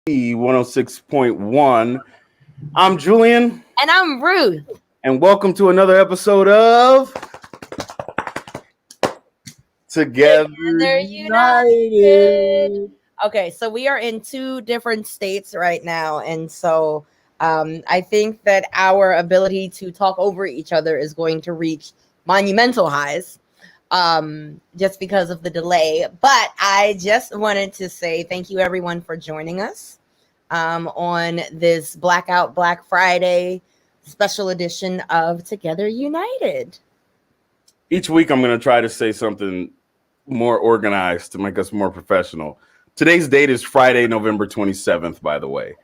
106.1. I'm Julian. And I'm Ruth. And welcome to another episode of Together United. Okay, so we are in two different states right now. And so I think that our ability to talk over each other is going to reach monumental highs just because of the delay. But I just wanted to say thank you, everyone, for joining us on this Blackout Black Friday special edition of Together United. Each week, I'm going to try to say something more organized to make us more professional. Today's date is Friday, November 27th, by the way.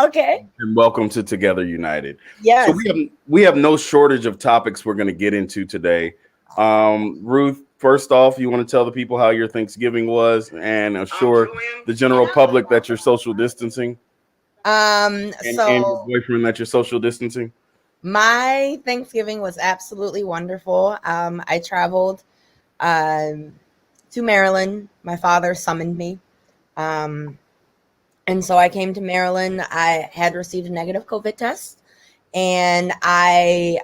Okay. And welcome to Together United. Yes. So we have no shortage of topics we're going to get into today. Ruth, first off, you want to tell the people how your Thanksgiving was and assure the general public that you're social distancing? And your boyfriend that you're social distancing? My Thanksgiving was absolutely wonderful. I traveled to Maryland. My father summoned me. And so I came to Maryland. I had received a negative COVID test, and I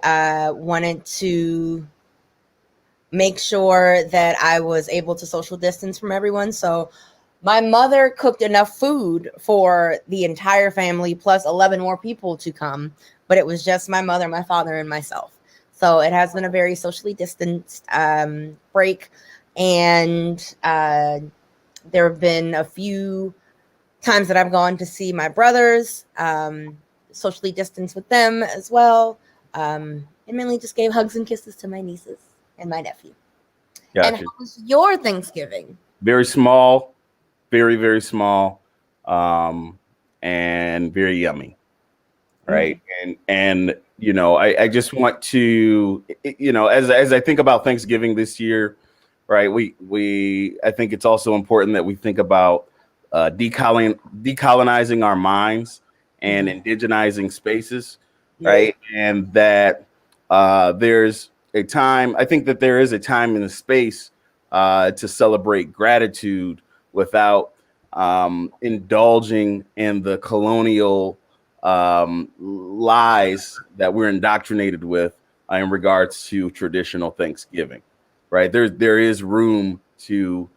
wanted to make sure that I was able to social distance from everyone. So my mother cooked enough food for the entire family plus 11 more people to come, but it was just my mother, my father, and myself. So it has been a very socially distanced break, and there have been a few times that I've gone to see my brothers, socially distanced with them as well, and mainly just gave hugs and kisses to my nieces and my nephew. Gotcha. And how was your Thanksgiving? Very small, very, very small, and very yummy, right? And you know, I just want to, you know, as I think about Thanksgiving this year, right? I think it's also important that we think about decolonizing our minds and indigenizing spaces, right? And that there's a time, I think that there is a time and a space to celebrate gratitude without indulging in the colonial lies that we're indoctrinated with in regards to traditional Thanksgiving, right? There is room to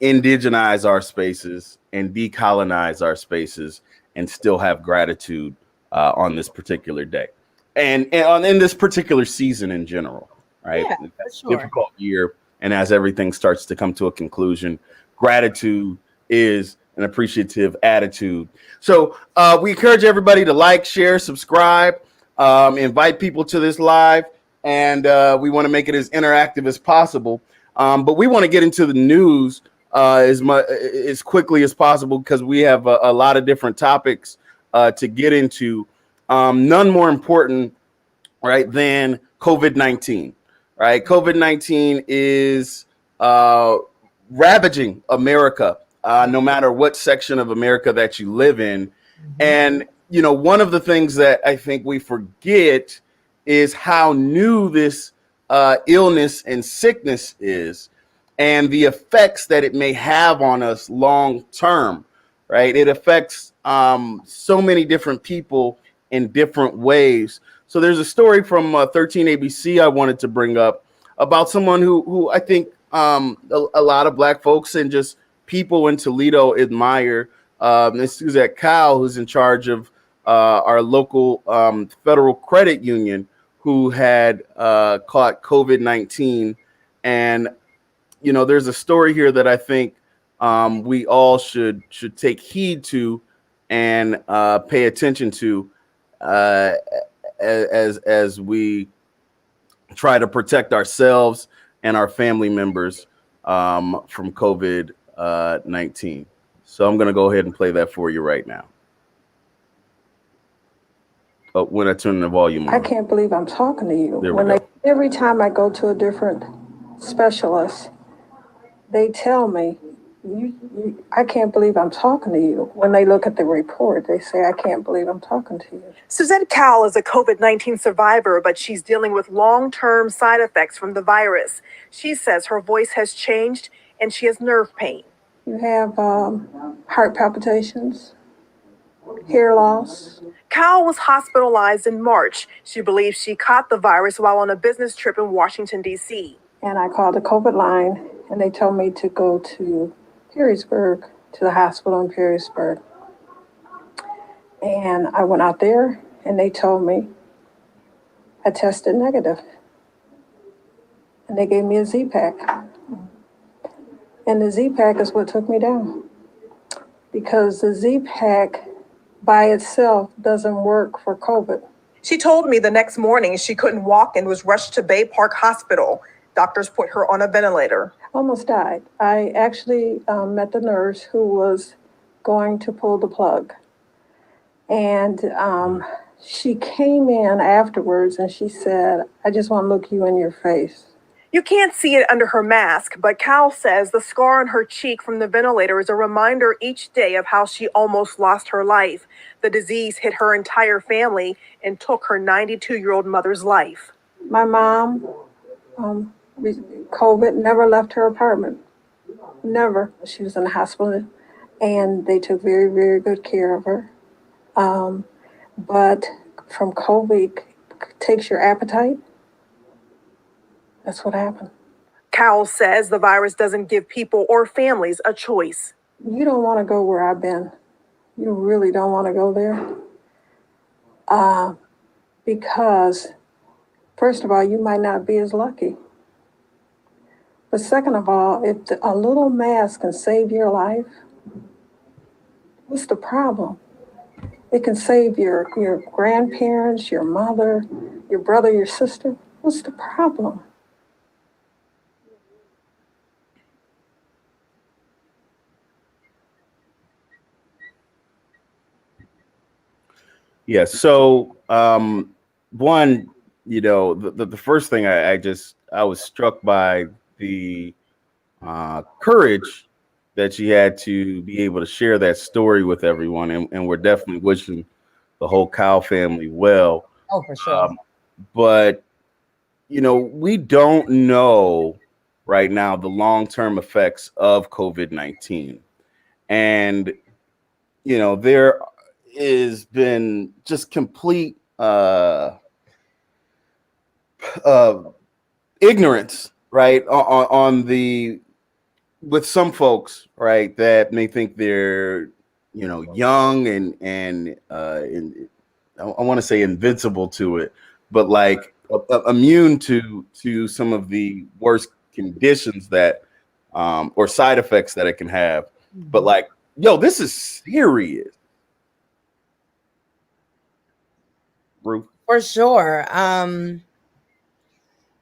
indigenize our spaces and decolonize our spaces and still have gratitude on this particular day and in this particular season in general, right? Yeah, That's for sure. a difficult year, and as everything starts to come to a conclusion, gratitude is an appreciative attitude. So we encourage everybody to like, share, subscribe, invite people to this live, and we want to make it as interactive as possible. But we want to get into the news as quickly as possible because we have a lot of different topics to get into. None more important, right, than COVID-19. Right, COVID-19 is ravaging America, no matter what section of America that you live in. And you know, one of the things that I think we forget is how new this illness and sickness is, and the effects that it may have on us long term, right? It affects so many different people in different ways. So there's a story from 13 ABC I wanted to bring up about someone who I think a lot of Black folks and just people in Toledo admire. It's Suzette Cowell, who's in charge of our local federal credit union, who had caught COVID-19. And you know, there's a story here that I think we all should take heed to and pay attention to as we try to protect ourselves and our family members from COVID-19. So I'm going to go ahead and play that for you right now. Oh, when I turn the volume on. I can't believe I'm talking to you. Every time I go to a different specialist, they tell me, I can't believe I'm talking to you. When they look at the report, they say, I can't believe I'm talking to you. Suzette Cowell is a COVID-19 survivor, but she's dealing with long-term side effects from the virus. She says her voice has changed and she has nerve pain. You have heart palpitations, hair loss. Cal was hospitalized in March. She believes she caught the virus while on a business trip in Washington, D.C. And I called the COVID line, and they told me to go to Perrysburg, to the hospital in Perrysburg. And I went out there, and they told me I tested negative. And they gave me a Z-Pack. And the Z-Pack is what took me down. Because the Z-Pack by itself doesn't work for COVID. She told me the next morning she couldn't walk and was rushed to Bay Park Hospital. Doctors put her on a ventilator. Almost died. I actually met the nurse who was going to pull the plug. And she came in afterwards and she said, I just want to look you in your face. You can't see it under her mask, but Cal says the scar on her cheek from the ventilator is a reminder each day of how she almost lost her life. The disease hit her entire family and took her 92-year-old mother's life. My mom, COVID never left her apartment. Never. She was in the hospital and they took very, very good care of her. But from COVID takes your appetite. That's what happened. Cowles says the virus doesn't give people or families a choice. You don't want to go where I've been. You really don't want to go there. Because, first of all, you might not be as lucky. But second of all, if a little mask can save your life, what's the problem? It can save your grandparents, your mother, your brother, your sister. What's the problem? Yeah. So, one, the first thing I was struck by the courage that she had to be able to share that story with everyone. And we're definitely wishing the whole Cow family well. Oh, for sure. But, we don't know right now the long-term effects of COVID-19. And, there has been just complete ignorance, right, with some folks, right, that may think they're, young and I want to say invincible to it, but like immune to some of the worst conditions that or side effects that it can have. But like, yo, this is serious. Ruth? For sure.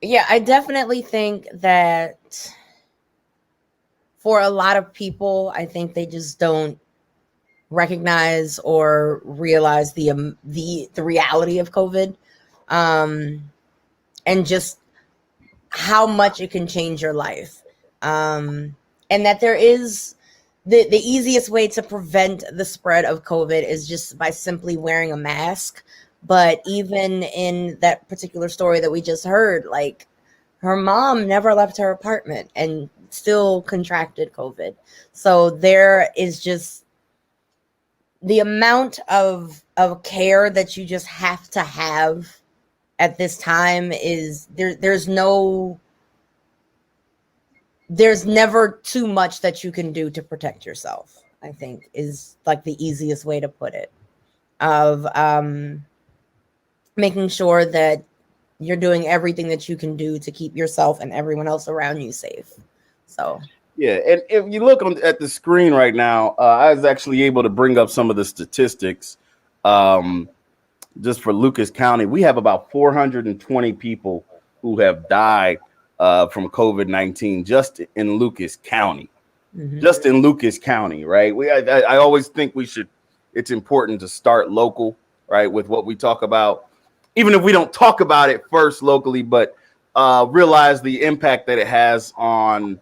Yeah, I definitely think that for a lot of people, I think they just don't recognize or realize the reality of COVID, and just how much it can change your life, and that there is the easiest way to prevent the spread of COVID is just by simply wearing a mask. But even in that particular story that we just heard, like, her mom never left her apartment and still contracted COVID. So there is just the amount of care that you just have to have at this time is there's never too much that you can do to protect yourself, I think, is like the easiest way to put it, of making sure that you're doing everything that you can do to keep yourself and everyone else around you safe. So yeah, and if you look at the screen right now, I was actually able to bring up some of the statistics. Just for Lucas County, we have about 420 people who have died from COVID-19 just in Lucas County. Mm-hmm. Just in Lucas County, right? I always think it's important to start local, right, with what we talk about, even if we don't talk about it first locally, but realize the impact that it has in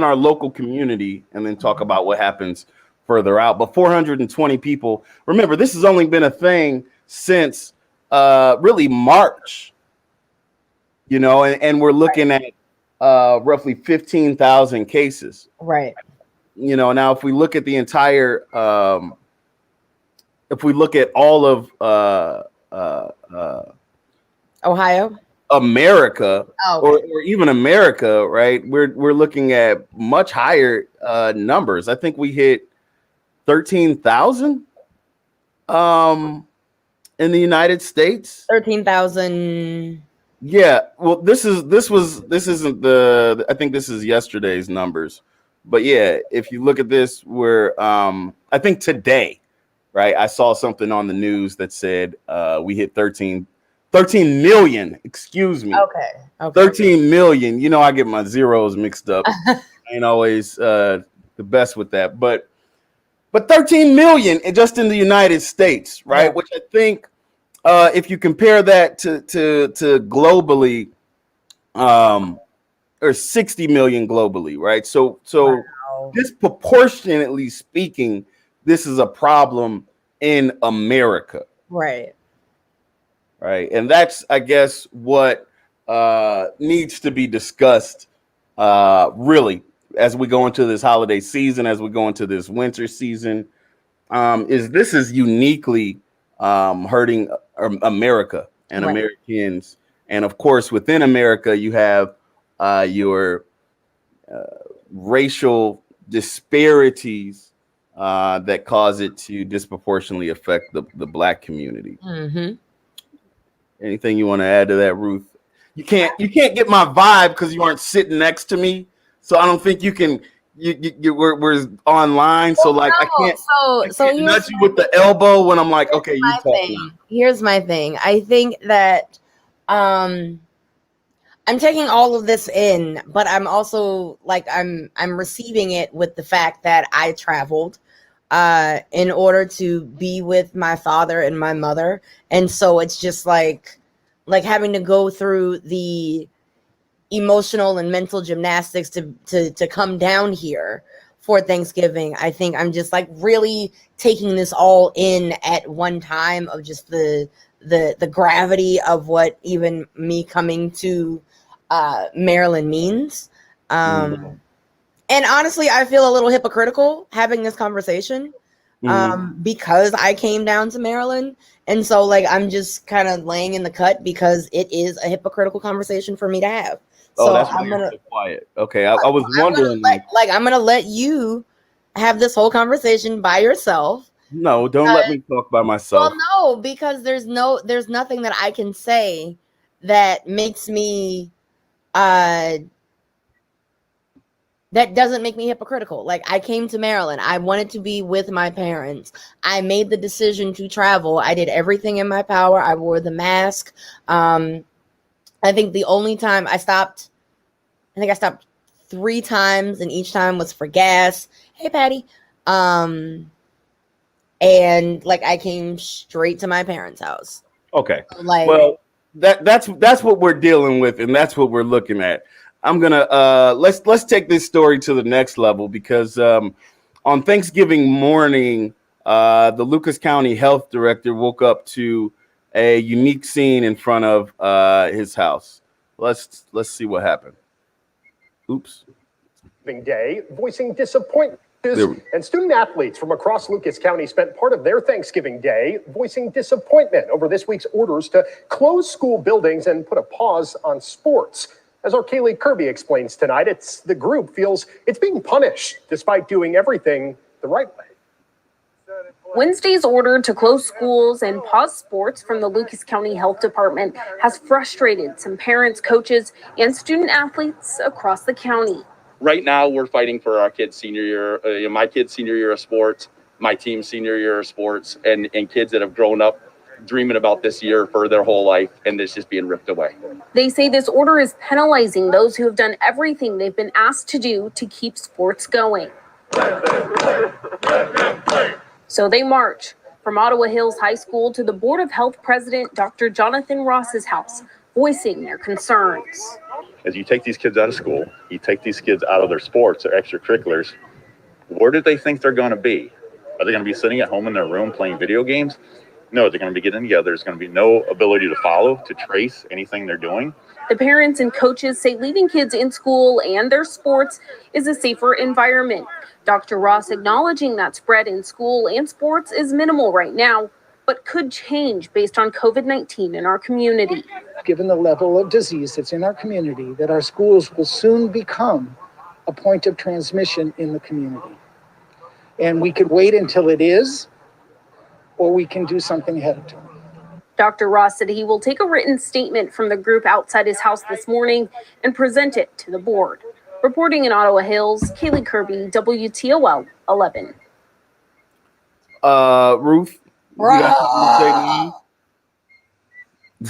our local community, and then talk about what happens further out. But 420 people, remember, this has only been a thing since really March, and we're looking at roughly 15,000 cases. Right. Now if we look at the entire, if we look at all of Ohio, America, okay. or even America, right? We're looking at much higher numbers. I think we hit 13,000 in the United States. 13,000. Yeah. Well, this isn't the. I think this is yesterday's numbers, but yeah, if you look at this, we're I think today, right? I saw something on the news that said we hit 13 million. Excuse me. Okay. 13 million. I get my zeros mixed up. I ain't always the best with that, but 13 million just in the United States, right? Yeah. Which I think, if you compare that to globally, or 60 million globally, right? So Wow. disproportionately speaking, this is a problem in America. Right. Right. And that's, I guess, what needs to be discussed really as we go into this holiday season, as we go into this winter season, is uniquely hurting America and Right. Americans. And of course, within America, you have your racial disparities that cause it to disproportionately affect the Black community. Mm-hmm. Anything you want to add to that, Ruth? You can't get my vibe because you aren't sitting next to me, so I don't think you can. We're online, so like I can't nudge you with the elbow when I'm like, okay, you talk now. Here's my thing. I think that I'm taking all of this in, but I'm also like I'm receiving it with the fact that I traveled in order to be with my father and my mother, and so it's just like having to go through the emotional and mental gymnastics to come down here for Thanksgiving. I think I'm just like really taking this all in at one time, of just the gravity of what even me coming to Maryland means. And honestly, I feel a little hypocritical having this conversation because I came down to Maryland. And so like I'm just kind of laying in the cut because it is a hypocritical conversation for me to have. Oh, so that's why you're so quiet. Okay, I was wondering. I'm gonna let you have this whole conversation by yourself. No, don't let me talk by myself. Well, no, because there's nothing that I can say that makes me that doesn't make me hypocritical. Like, I came to Maryland. I wanted to be with my parents. I made the decision to travel. I did everything in my power. I wore the mask. I think the only time I stopped 3 times, and each time was for gas. Hey, Patty. And like I came straight to my parents' house. Okay. Like, well, that's what we're dealing with, and that's what we're looking at. I'm gonna let's take this story to the next level, because on Thanksgiving morning, the Lucas County Health Director woke up to a unique scene in front of his house. Let's see what happened. Oops. Day, voicing disappointment. And student athletes from across Lucas County spent part of their Thanksgiving Day voicing disappointment over this week's orders to close school buildings and put a pause on sports. As our Kaylee Kirby explains tonight, the group feels it's being punished despite doing everything the right way. Wednesday's order to close schools and pause sports from the Lucas County Health Department has frustrated some parents, coaches, and student athletes across the county. Right now, we're fighting for our kids' senior year, my kids' senior year of sports, my team's senior year of sports, and kids that have grown up dreaming about this year for their whole life, and this just being ripped away. They say this order is penalizing those who have done everything they've been asked to do to keep sports going. So they march from Ottawa Hills High School to the Board of Health President Dr. Jonathan Ross's house, voicing their concerns. As you take these kids out of school, you take these kids out of their sports, their extracurriculars, where do they think they're going to be? Are they going to be sitting at home in their room playing video games? No, they're going to be getting together. There's going to be no ability to follow, to trace anything they're doing. The parents and coaches say leaving kids in school and their sports is a safer environment. Dr. Ross acknowledging that spread in school and sports is minimal right now, but could change based on COVID-19 in our community. Given the level of disease that's in our community, that our schools will soon become a point of transmission in the community. And we could wait until it is, or we can do something ahead of time. Dr. Ross said he will take a written statement from the group outside his house this morning and present it to the board. Reporting in Ottawa Hills, Kaylee Kirby, WTOL 11. Ruth?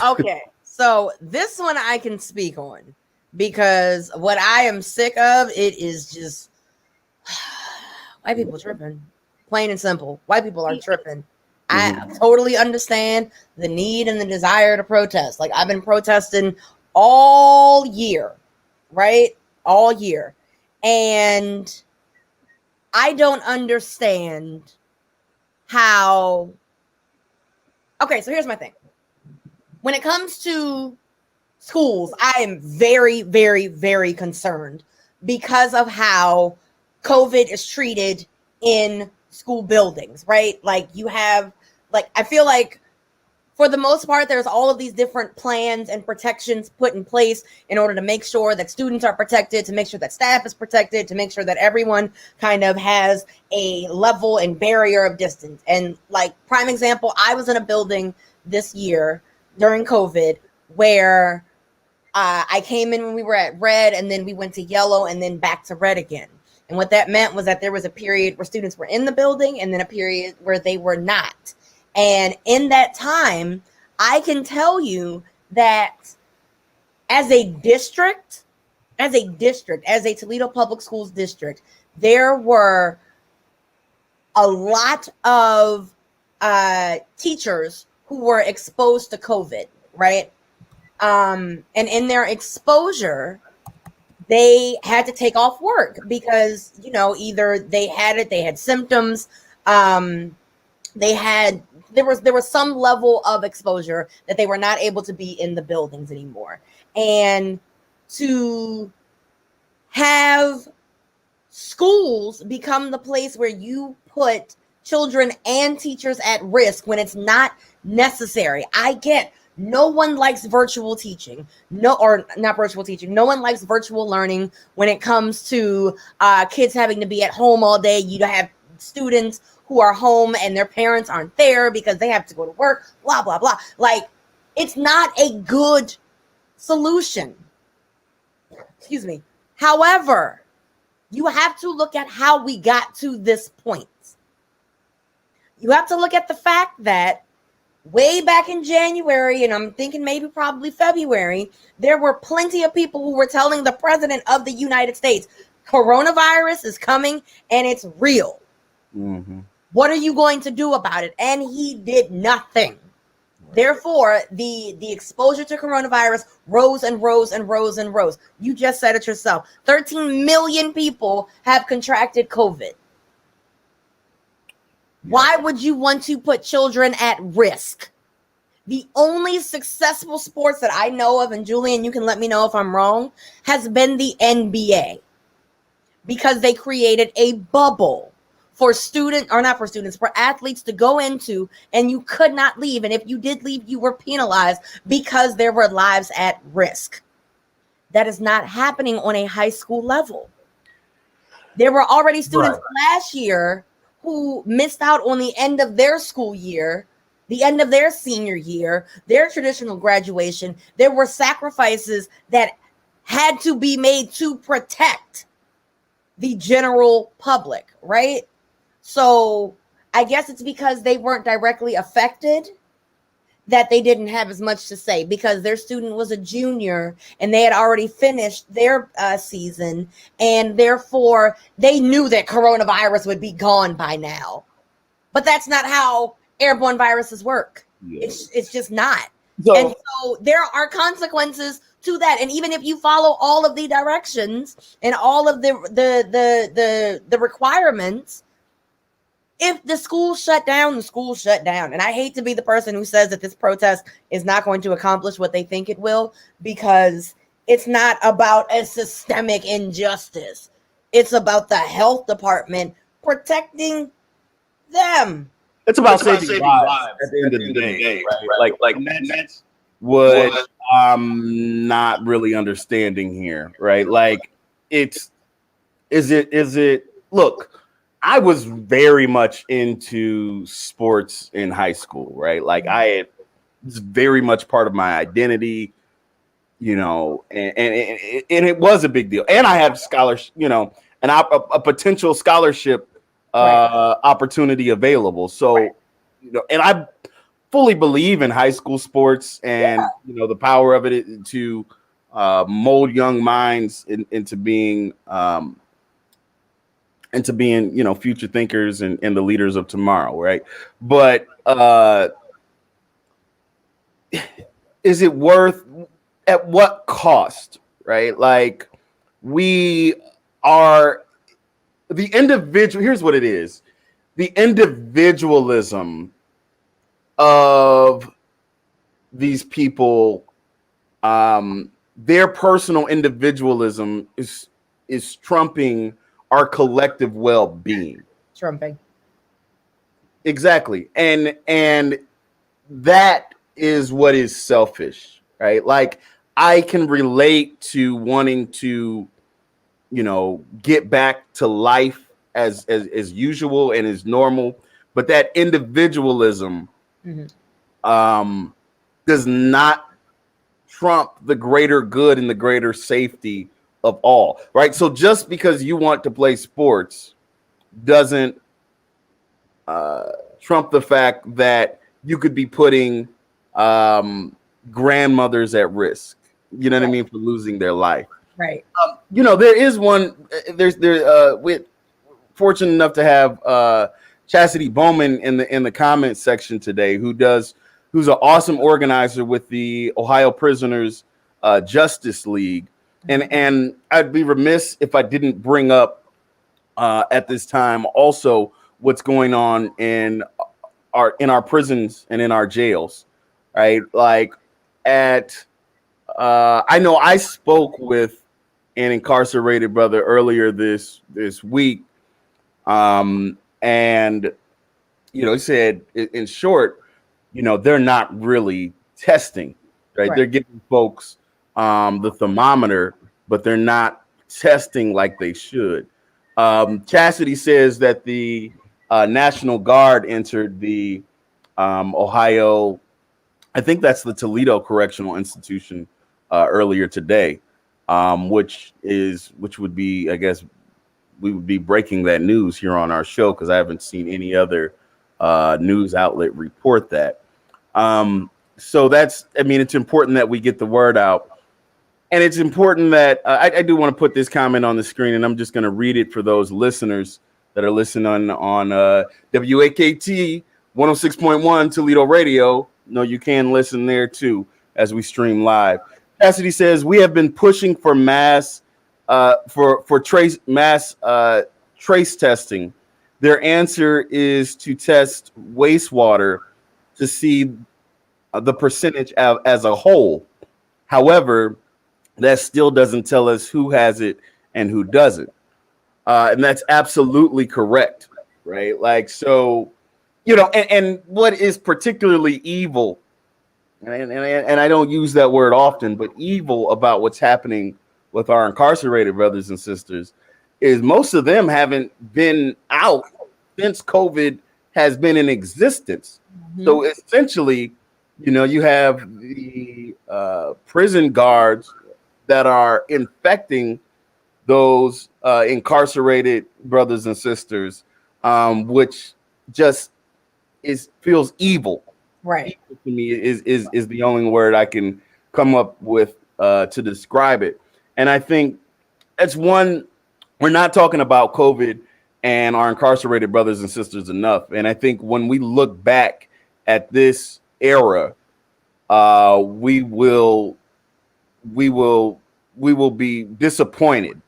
Okay, so this one I can speak on because what I am sick of, it is just white people tripping. Plain and simple. White people are tripping. I totally understand the need and the desire to protest. Like, I've been protesting all year, right? All year. And I don't understand how. Okay, so here's my thing. When it comes to schools, I am very, very, very concerned because of how COVID is treated in school buildings, right? Like, you have, like, I feel like for the most part, there's all of these different plans and protections put in place in order to make sure that students are protected, to make sure that staff is protected, to make sure that everyone kind of has a level and barrier of distance. And like, prime example, I was in a building this year during COVID where I came in when we were at red, and then we went to yellow, and then back to red again. And what that meant was that there was a period where students were in the building and then a period where they were not. And in that time, I can tell you that as a district, as a Toledo Public Schools district, there were a lot of teachers who were exposed to COVID, right? And in their exposure, they had to take off work because, you know, either they had symptoms, there was some level of exposure that they were not able to be in the buildings anymore. And to have schools become the place where you put children and teachers at risk when it's not necessary. I get no one likes virtual teaching. No one likes virtual learning when it comes to kids having to be at home all day. You have students who are home and their parents aren't there because they have to go to work, blah, blah, blah. Like, it's not a good solution. Excuse me. However, you have to look at how we got to this point. You have to look at the fact that way back in January, and I'm thinking maybe probably February, there were plenty of people who were telling the president of the United States, coronavirus is coming and it's real. Mm-hmm. What are you going to do about it? And he did nothing. Therefore, the exposure to coronavirus rose and rose and rose and rose. You just said it yourself. 13 million people have contracted COVID. Why would you want to put children at risk? The only successful sports that I know of, and Julian, you can let me know if I'm wrong, has been the NBA, because they created a bubble for athletes to go into, and you could not leave. And if you did leave, you were penalized because there were lives at risk. That is not happening on a high school level. There were already students last year who missed out on the end of their school year, the end of their senior year, their traditional graduation. There were sacrifices that had to be made to protect the general public, right? So I guess it's because they weren't directly affected that they didn't have as much to say, because their student was a junior and they had already finished their season, and therefore they knew that coronavirus would be gone by now. But that's not how airborne viruses work. Yeah. It's just not. And so there are consequences to that. And even if you follow all of the directions and all of the requirements, If the school shut down, the school shut down. And I hate to be the person who says that this protest is not going to accomplish what they think it will, because it's not about a systemic injustice. It's about the health department protecting them. It's about saving lives at the end of the day, right? Like that's what I'm not really understanding here, right? Like is it look, I was very much into sports in high school, right? Like it's very much part of my identity, and it was a big deal. And I had scholarship, a potential scholarship opportunity available. So, and I fully believe in high school sports and the power of it to mold young minds into being future thinkers and the leaders of tomorrow, right? But is it worth, at what cost, right? Like, we are the individual. Here's what it is: the individualism of these people, their personal individualism is trumping our collective well-being. Trumping. Exactly. And that is what is selfish, right? Like, I can relate to wanting to, get back to life as usual and as normal, but that individualism does not trump the greater good and the greater safety of all, right? So just because you want to play sports doesn't trump the fact that you could be putting grandmothers at risk, you know what I mean, for losing their life. Right. There is one, we're fortunate enough to have Chastity Bowman in the comments section today, who's an awesome organizer with the Ohio Prisoners Justice League. And I'd be remiss if I didn't bring up at this time also what's going on in our prisons and in our jails, right? Like I know I spoke with an incarcerated brother earlier this week, and he said, in short, they're not really testing, right? They're giving folks the thermometer, but they're not testing like they should. Chastity says that the National Guard entered the Ohio, I think that's the Toledo Correctional Institution, earlier today, which would be, I guess, we would be breaking that news here on our show, because I haven't seen any other news outlet report that. So it's important that we get the word out. And it's important that I do want to put this comment on the screen, and I'm just going to read it for those listeners that are listening on WAKT 106.1 Toledo Radio. No, you can listen there too as we stream live. Cassidy says, we have been pushing for mass trace testing. Their answer is to test wastewater to see the percentage as a whole. However, that still doesn't tell us who has it and who doesn't. And that's absolutely correct, right? Like, so, and what is particularly evil, and I don't use that word often, but evil about what's happening with our incarcerated brothers and sisters is most of them haven't been out since COVID has been in existence. Mm-hmm. So essentially, you have the prison guards that are infecting those incarcerated brothers and sisters, which just feels evil. Right. Evil to me is the only word I can come up with to describe it. And I think that's one, we're not talking about COVID and our incarcerated brothers and sisters enough. And I think when we look back at this era, we will be disappointed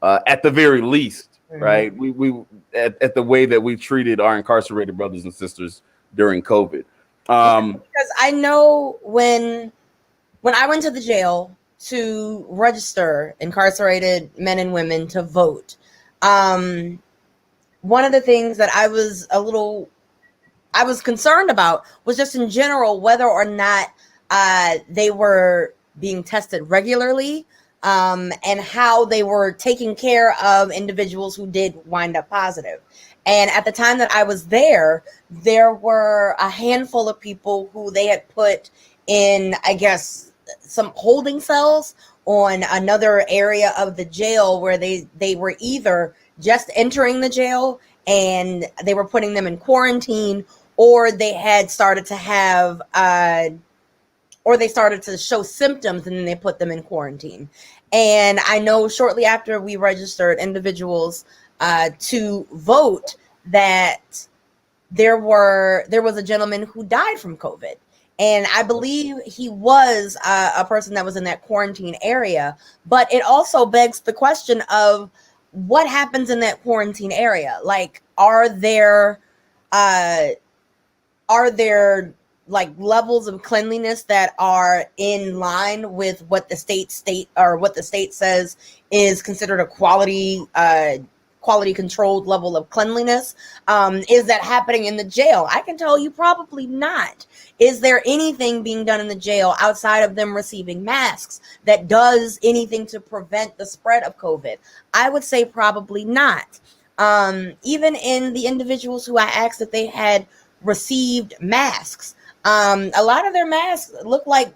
at the very least, right? We at the way that we treated our incarcerated brothers and sisters during COVID. Because I know when I went to the jail to register incarcerated men and women to vote, one of the things that I was concerned about was just in general whether or not they were being tested regularly, and how they were taking care of individuals who did wind up positive. And at the time that I was there were a handful of people who they had put in, I guess, some holding cells on another area of the jail where they were either just entering the jail and they were putting them in quarantine, or they had started to have or they started to show symptoms and then they put them in quarantine. And I know shortly after we registered individuals to vote that there was a gentleman who died from COVID. And I believe he was a person that was in that quarantine area. But it also begs the question of what happens in that quarantine area. Like, are there like levels of cleanliness that are in line with what the state says is considered a quality controlled level of cleanliness? Is that happening in the jail? I can tell you probably not. Is there anything being done in the jail outside of them receiving masks that does anything to prevent the spread of COVID? I would say probably not. Even in the individuals who I asked if they had received masks, a lot of their masks look like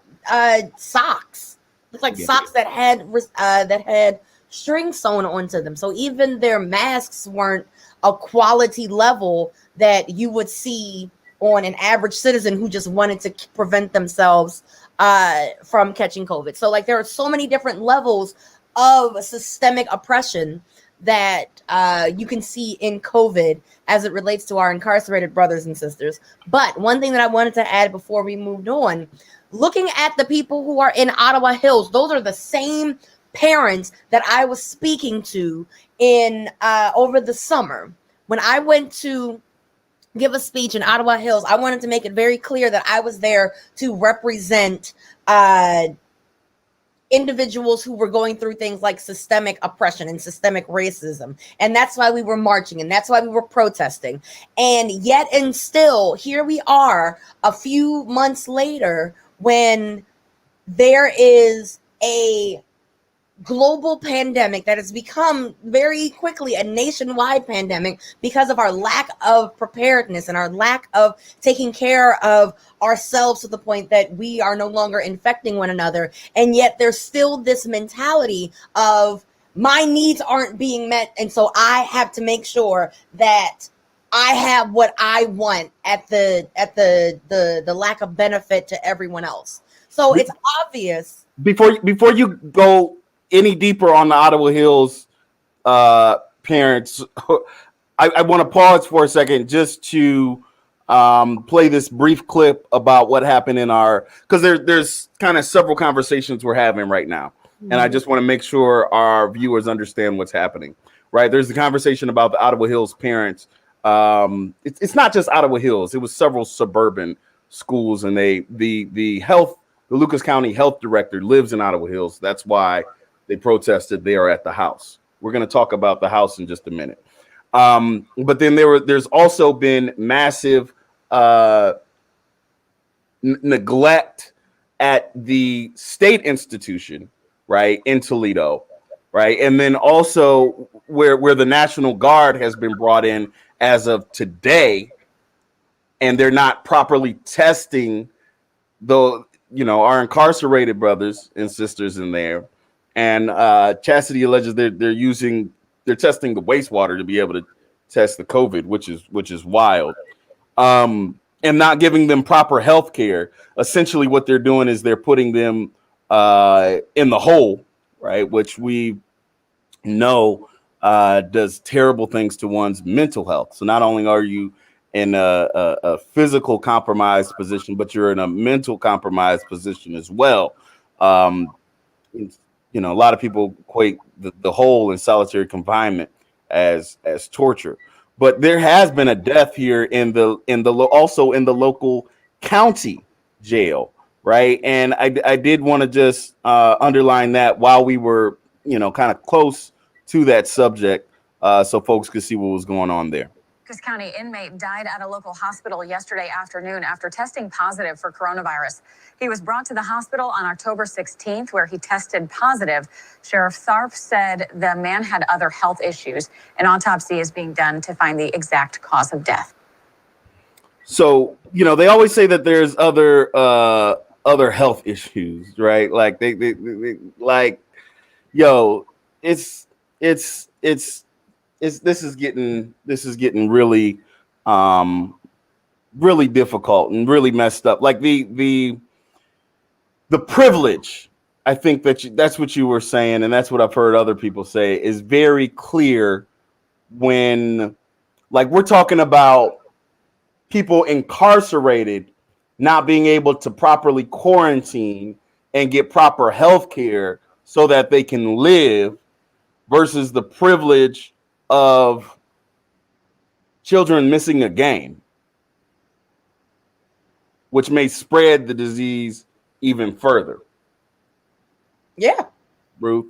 socks. Look like socks that had strings sewn onto them. So even their masks weren't a quality level that you would see on an average citizen who just wanted to prevent themselves from catching COVID. So like there are so many different levels of systemic oppression that you can see in COVID as it relates to our incarcerated brothers and sisters. But one thing that I wanted to add before we moved on, looking at the people who are in Ottawa Hills, those are the same parents that I was speaking to in over the summer. When I went to give a speech in Ottawa Hills, I wanted to make it very clear that I was there to represent individuals who were going through things like systemic oppression and systemic racism. And that's why we were marching and that's why we were protesting. And yet and still, here we are a few months later when there is a global pandemic that has become very quickly a nationwide pandemic because of our lack of preparedness and our lack of taking care of ourselves to the point that we are no longer infecting one another. And yet there's still this mentality of my needs aren't being met, and so I have to make sure that I have what I want at the lack of benefit to everyone else. So it's obvious. Before you go any deeper on the Ottawa Hills parents, I want to pause for a second just to play this brief clip about what happened in because there's kind of several conversations we're having right now. Mm-hmm. And I just want to make sure our viewers understand what's happening, right? There's the conversation about the Ottawa Hills parents. It's not just Ottawa Hills. It was several suburban schools, and the Lucas County health director lives in Ottawa Hills. That's why they protested there at the House. We're going to talk about the House in just a minute. But then there's also been massive neglect at the state institution, right, in Toledo, right? And then also where the National Guard has been brought in as of today, and they're not properly testing our incarcerated brothers and sisters in there. And Chastity alleges they're testing the wastewater to be able to test the COVID, which is wild. And not giving them proper health care. Essentially what they're doing is they're putting them in the hole, right? Which we know does terrible things to one's mental health. So not only are you in a physical compromised position, but you're in a mental compromised position as well. A lot of people equate the hole in solitary confinement as torture. But there has been a death here also in the local county jail, right? And I did want to just underline that while we were, kind of close to that subject, so folks could see what was going on there. Lucas County inmate died at a local hospital yesterday afternoon after testing positive for coronavirus. He was brought to the hospital on October 16th, where he tested positive. Sheriff Tharp said the man had other health issues. An autopsy is being done to find the exact cause of death. So, they always say that there's other health issues, right? Like they like, yo, this is getting really really difficult and really messed up. Like the privilege, I think that's what you were saying, and that's what I've heard other people say, is very clear when, like, we're talking about people incarcerated not being able to properly quarantine and get proper health care so that they can live, versus the privilege of children missing a game, which may spread the disease even further. Yeah. Ruth.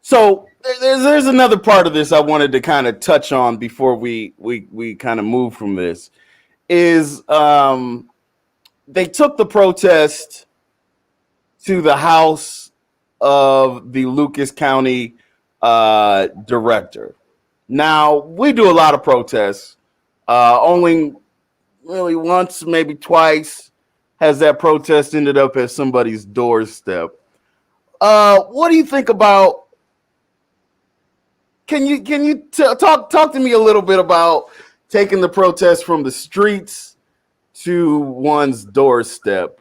So there's another part of this I wanted to kind of touch on before we kind of move from this, is they took the protest to the house of the Lucas County director. Now, we do a lot of protests. Only really once, maybe twice, has that protest ended up at somebody's doorstep. What do you think about? Can you talk to me a little bit about taking the protest from the streets to one's doorstep?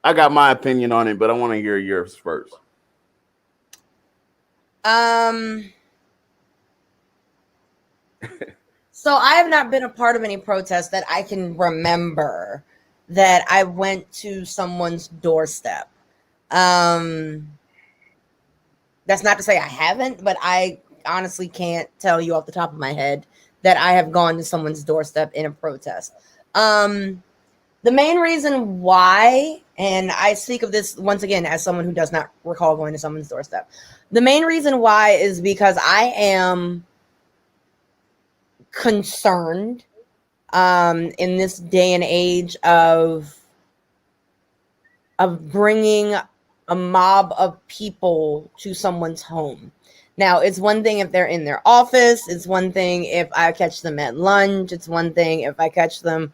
I got my opinion on it, but I want to hear yours first. So I have not been a part of any protests that I can remember that I went to someone's doorstep. That's not to say I haven't, but I honestly can't tell you off the top of my head that I have gone to someone's doorstep in a protest. The main reason why, and I speak of this once again as someone who does not recall going to someone's doorstep. The main reason why is because I am concerned in this day and age of bringing a mob of people to someone's home. Now, it's one thing if they're in their office. It's one thing if I catch them at lunch. It's one thing if I catch them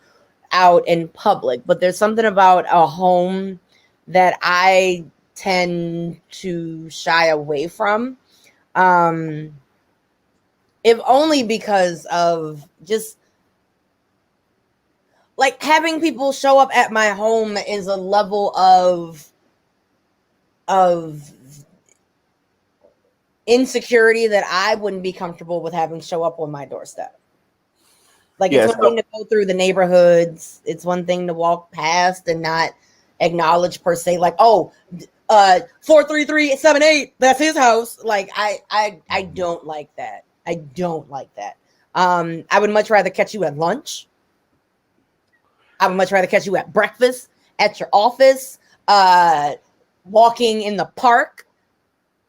out in public. But there's something about a home that I tend to shy away from. If only because of just like having people show up at my home is a level of insecurity that I wouldn't be comfortable with having show up on my doorstep. Like, it's one thing to go through the neighborhoods. It's one thing to walk past and not acknowledge per se, like, 43378, that's his house. Like, I don't like that. I don't like that. I would much rather catch you at lunch. I would much rather catch you at breakfast, at your office, walking in the park.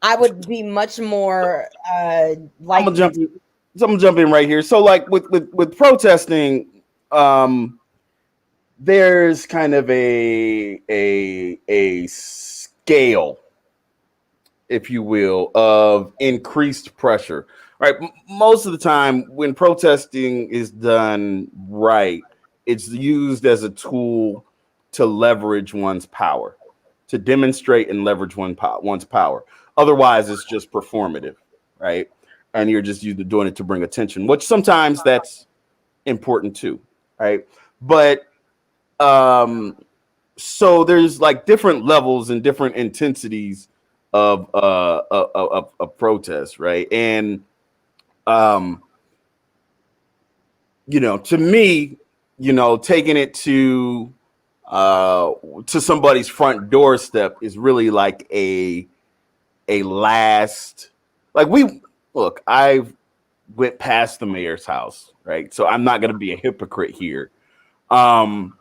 I would be much more like. I'm gonna jump in right here. So, like with protesting, there's kind of a scale, if you will, of increased pressure. Right. Most of the time when protesting is done right, it's used as a tool to leverage one's power, to demonstrate and leverage one's power. Otherwise, it's just performative, right? And you're just doing it to bring attention, which sometimes that's important too, right? But so there's like different levels and different intensities of protest, right? And to me, taking it to somebody's front doorstep is really like a a last, like I went past the mayor's house, right? So I'm not going to be a hypocrite here. And,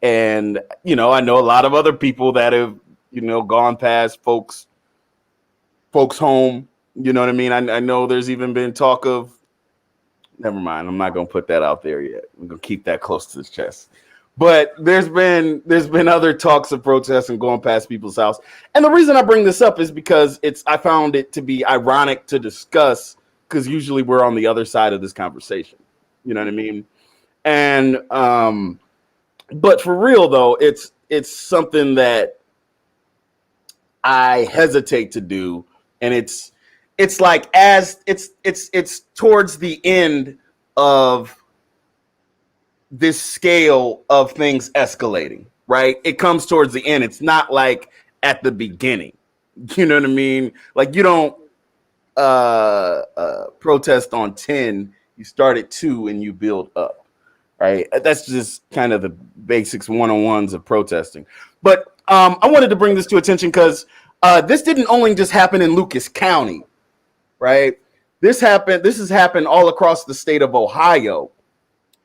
I know a lot of other people that have, gone past folks' home. You know what I mean? I know there's even been talk of, never mind. I'm not going to put that out there yet. I'm going to keep that close to the chest. But there's been other talks of protests and going past people's house. And the reason I bring this up is because I found it to be ironic to discuss, because usually we're on the other side of this conversation. You know what I mean? And but for real though, it's something that I hesitate to do, and it's like as it's towards the end of this scale of things escalating, right? It comes towards the end. It's not like at the beginning. You know what I mean? Like you don't protest on 10, you start at 2 and you build up, right? That's just kind of the basics 101s of protesting. But I wanted to bring this to attention because this didn't only just happen in Lucas County, right? This has happened all across the state of Ohio.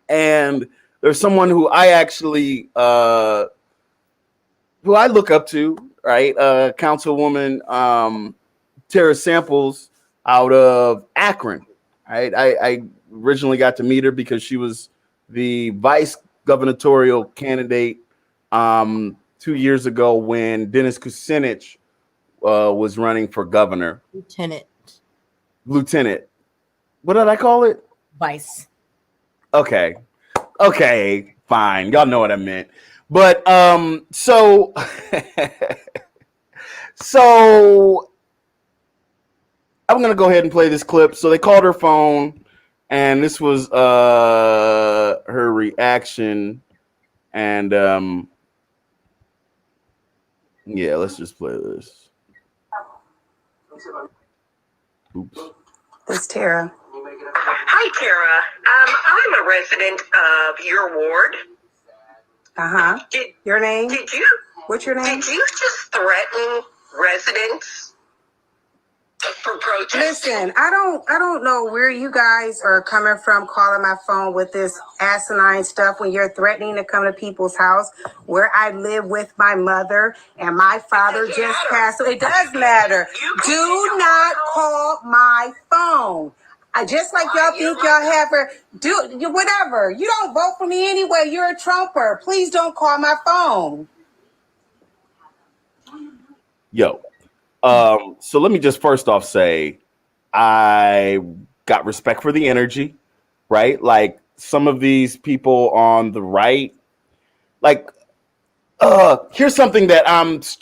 And there's someone who I actually who I look up to, right? Councilwoman Tara Samples out of Akron, right? I originally got to meet her because she was the vice gubernatorial candidate 2 years ago when Dennis Kucinich was running for governor. Lieutenant. What did I call it? Vice. Okay, fine. Y'all know what I meant. But so I'm gonna go ahead and play this clip. So they called her phone, and this was her reaction. And yeah, let's just play this. Oops. This Tara. Hi, Tara. I'm a resident of your ward. Your name? What's your name? Did you just threaten residents for protesting? Listen, I don't know where you guys are coming from calling my phone with this asinine stuff when you're threatening to come to people's house where I live with my mother and my father just passed. So it does matter. Do not call my phone. I just like y'all think y'all have her do whatever. You don't vote for me anyway. You're a Trumper. Please don't call my phone. Yo. So let me just first off say I got respect for the energy, right? Like some of these people on the right, like here's something that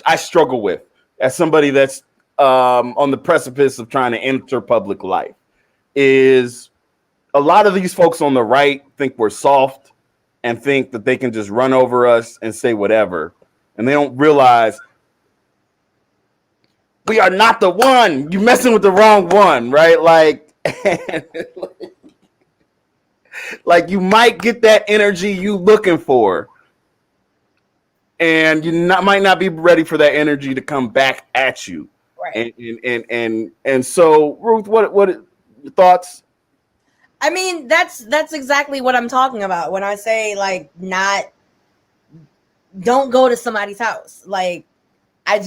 I struggle with as somebody that's on the precipice of trying to enter public life. Is a lot of these folks on the right think we're soft and think that they can just run over us and say whatever. And they don't realize we are not the one. You're messing with the wrong one, right? Like, like you might get that energy you looking for. And you might not be ready for that energy to come back at you. Right. And so, Ruth, what your thoughts? I mean, that's exactly what I'm talking about when I say like don't go to somebody's house. Like I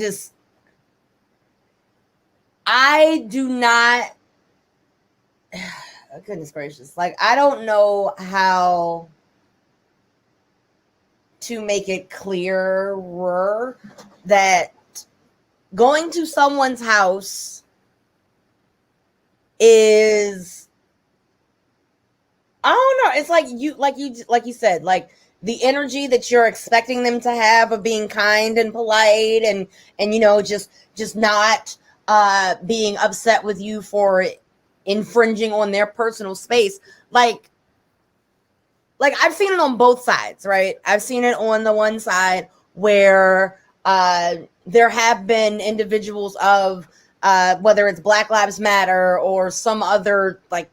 do not goodness gracious. Like I don't know how to make it clearer that going to someone's house is, I don't know. It's like you said, like the energy that you're expecting them to have of being kind and polite and just not being upset with you for infringing on their personal space. Like I've seen it on both sides, right? I've seen it on the one side where there have been individuals of whether it's Black Lives Matter or some other like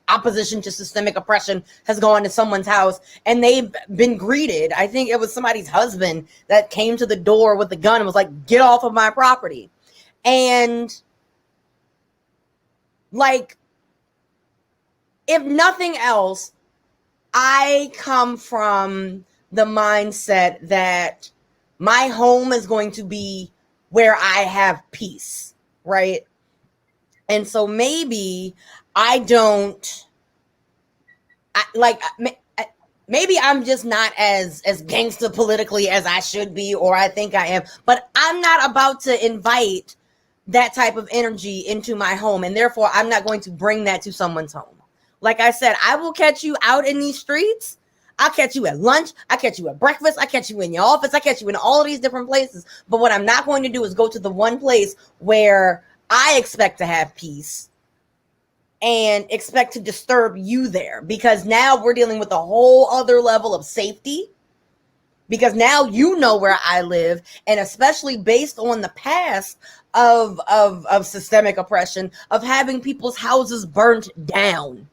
opposition to systemic oppression has gone to someone's house and they've been greeted. I think it was somebody's husband that came to the door with a gun and was like, "Get off of my property." And Like, if nothing else, I come from the mindset that my home is going to be where I have peace, right? And so maybe I don't maybe I'm just not as gangster politically as I should be, or I think I am, but I'm not about to invite that type of energy into my home, and therefore I'm not going to bring that to someone's home. Like I said, I will catch you out in these streets. I'll catch you at lunch. I catch you at breakfast. I catch you in your office. I catch you in all of these different places. But what I'm not going to do is go to the one place where I expect to have peace and expect to disturb you there, because now we're dealing with a whole other level of safety, because now you know where I live, and especially based on the past of systemic oppression, of having people's houses burnt down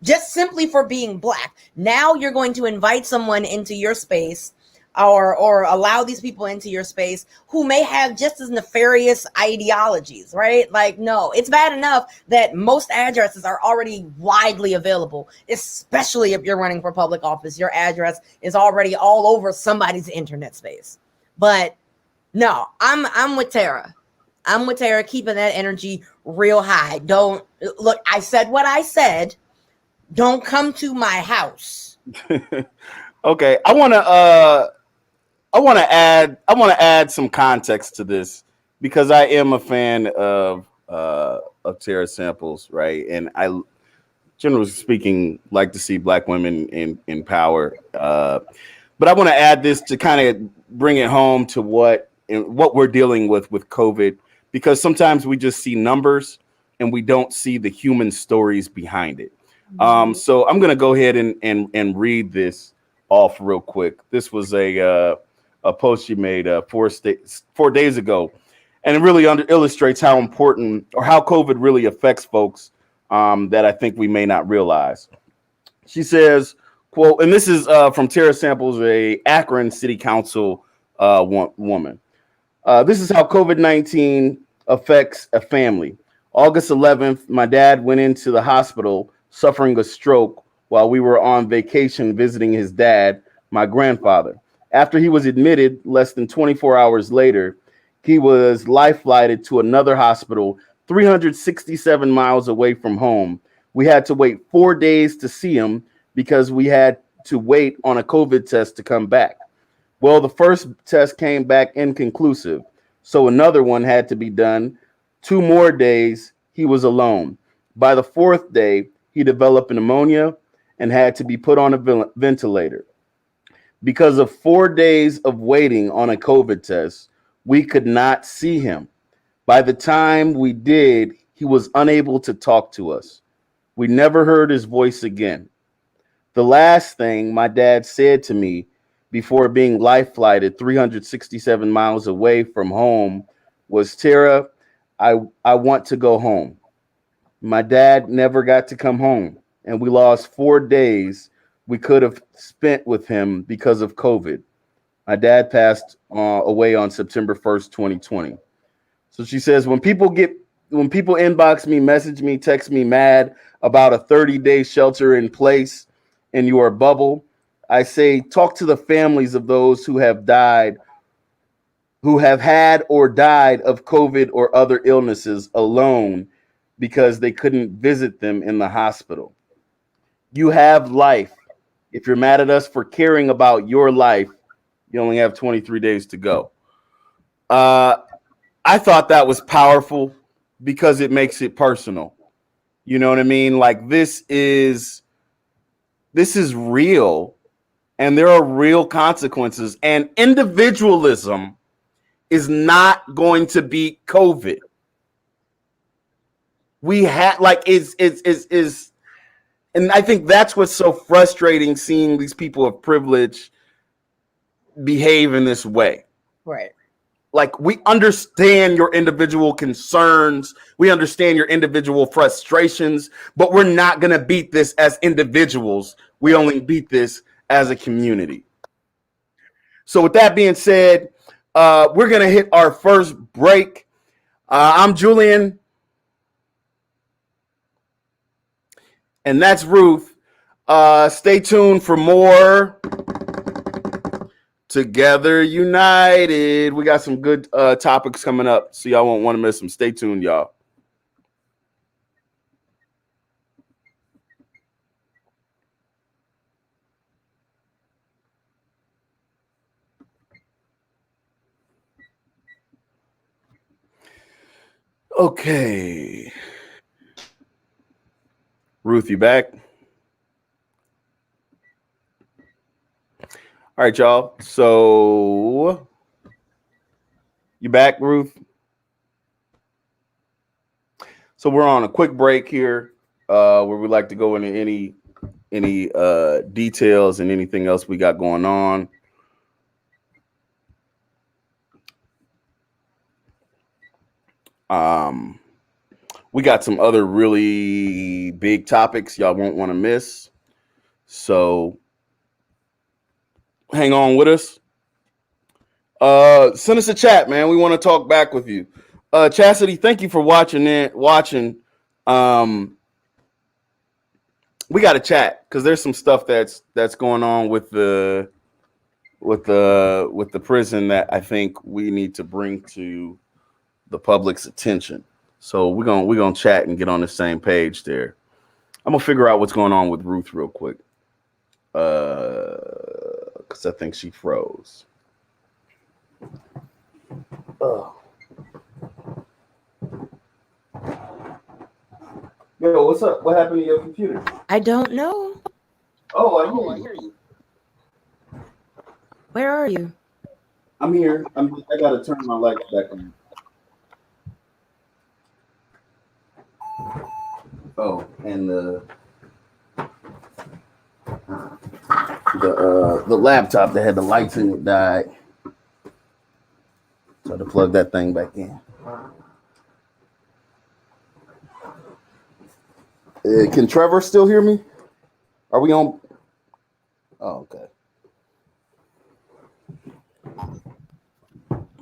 just simply for being Black. Now you're going to invite someone into your space, or allow these people into your space who may have just as nefarious ideologies, right? Like, no, it's bad enough that most addresses are already widely available, especially if you're running for public office. Your address is already all over somebody's internet space. But no, I'm with Tara. I'm with Tara, keeping that energy real high. Don't look, I said what I said. Don't come to my house. Okay, I want to add some context to this, because I am a fan of Tara Samples, right? And I, generally speaking, like to see Black women in power. But I want to add this to kind of bring it home to what we're dealing with COVID, because sometimes we just see numbers and we don't see the human stories behind it. So I'm going to go ahead and read this off real quick. This was a post she made 4 days ago, and it really illustrates how important, or how COVID really affects folks that I think we may not realize. She says, quote, and this is from Tara Samples, a Akron City Council woman. This is how COVID-19 affects a family. August 11th, my dad went into the hospital suffering a stroke while we were on vacation visiting his dad, my grandfather. After he was admitted, less than 24 hours later, he was life-flighted to another hospital 367 miles away from home. We had to wait 4 days to see him because we had to wait on a COVID test to come back. Well, the first test came back inconclusive, so another one had to be done. 2 more days, he was alone. By the 4th day, he developed pneumonia and had to be put on a ventilator. Because of 4 days of waiting on a COVID test, we could not see him. By the time we did, he was unable to talk to us. We never heard his voice again. The last thing my dad said to me before being life-flighted 367 miles away from home was, "Tara, I want to go home." My dad never got to come home, and we lost 4 days we could have spent with him because of COVID. My dad passed away on September 1st, 2020. So she says, when people inbox me, message me, text me mad about a 30-day shelter in place in your bubble, I say, talk to the families of those who have died, who have had or died of COVID or other illnesses alone because they couldn't visit them in the hospital. You have life. If you're mad at us for caring about your life, you only have 23 days to go. I thought that was powerful because it makes it personal. You know what I mean? Like, this is real, and there are real consequences, and individualism is not going to beat COVID. We had is and I think that's what's so frustrating, seeing these people of privilege behave in this way. Right. Like, we understand your individual concerns, we understand your individual frustrations, but we're not going to beat this as individuals. We only beat this as a community. So with that being said, we're going to hit our first break. I'm Julian. And that's Ruth. Stay tuned for more Together United. We got some good topics coming up, so y'all won't want to miss them. Stay tuned, y'all. Okay. Ruth, you back? All right, y'all. So you back, Ruth? So we're on a quick break here, where we like to go into any details and anything else we got going on. We got some other really big topics y'all won't want to miss. So hang on with us. Send us a chat, man. We want to talk back with you. Chastity, thank you for watching. We got to chat because there's some stuff that's going on with the prison that I think we need to bring to the public's attention. So we're gonna chat and get on the same page there. I'm gonna figure out what's going on with Ruth real quick, because I think she froze. Oh. Yo, what's up? What happened to your computer? I don't know. Oh, I hear you. Where are you? I'm here. I gotta turn my lights back on. Oh, and the laptop that had the lights in it died. So I had to plug that thing back in. Can Trevor still hear me? Are we on? Oh, okay.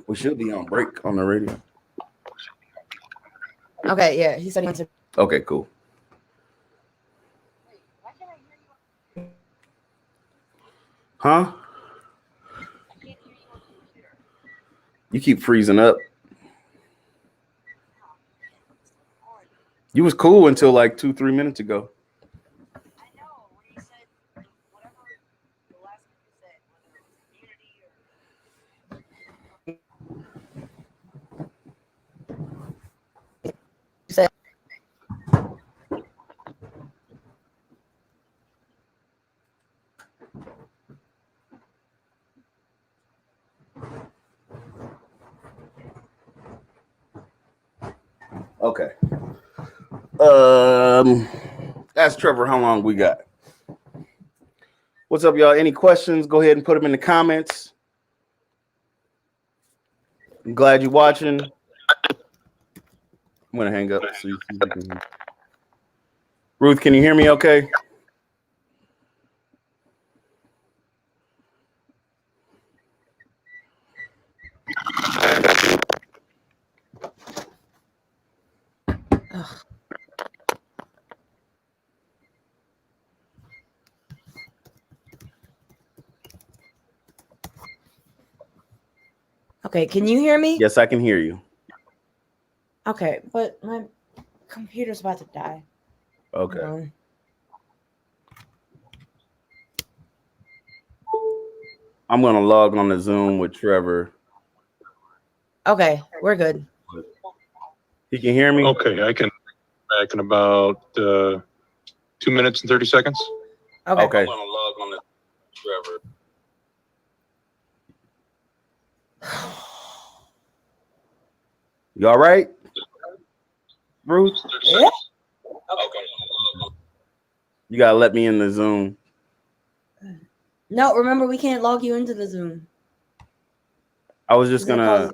We should be on break on the radio. Okay, yeah. He said he wants to. Okay, cool. Huh? You keep freezing up. You was cool until like 2-3 minutes ago. Okay. Ask Trevor how long we got. What's up, y'all? Any questions? Go ahead and put them in the comments. I'm glad you're watching. I'm gonna hang up. So you can... Ruth, can you hear me? Okay. Ugh. Okay, can you hear me? Yes, I can hear you. Okay, but my computer's about to die. Okay. I'm gonna log on the Zoom with Trevor. Okay, we're good. He can hear me? Okay, I can back in about 2 minutes and 30 seconds. Okay. I'm gonna log on the Trevor. You all right, Ruth? Yeah. Okay. You gotta let me in the Zoom. No, remember we can't log you into the Zoom. I was just gonna.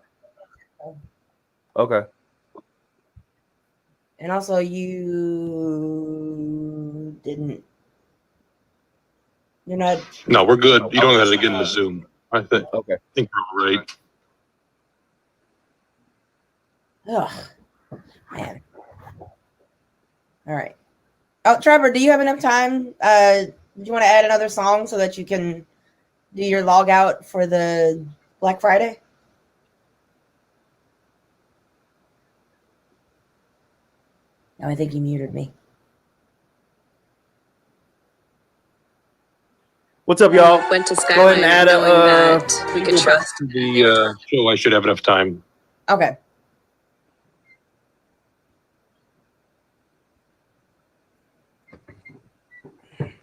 Okay. And also, you didn't. You're not. No, we're good. You don't have to get in the Zoom. I think. Okay. I think we're right. Ugh, man. All right. Oh, Trevor, do you have enough time? Do you want to add another song so that you can do your log out for the Black Friday? No, I think he muted me. What's up, y'all? Went to Go ahead and Skyline add knowing that we could trust The show, I should have enough time. Okay.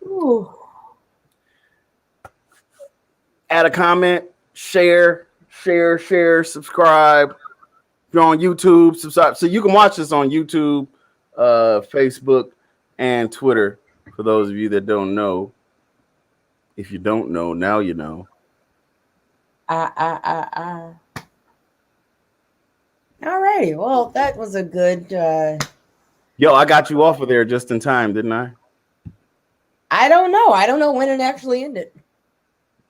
Ooh. Add a comment, share, subscribe. If you're on YouTube, subscribe. So you can watch this on YouTube, Facebook, and Twitter. For those of you that don't know. If you don't know, now you know. Alrighty. Well, that was a good. Yo, I got you off of there just in time, didn't I? I don't know. I don't know when it actually ended.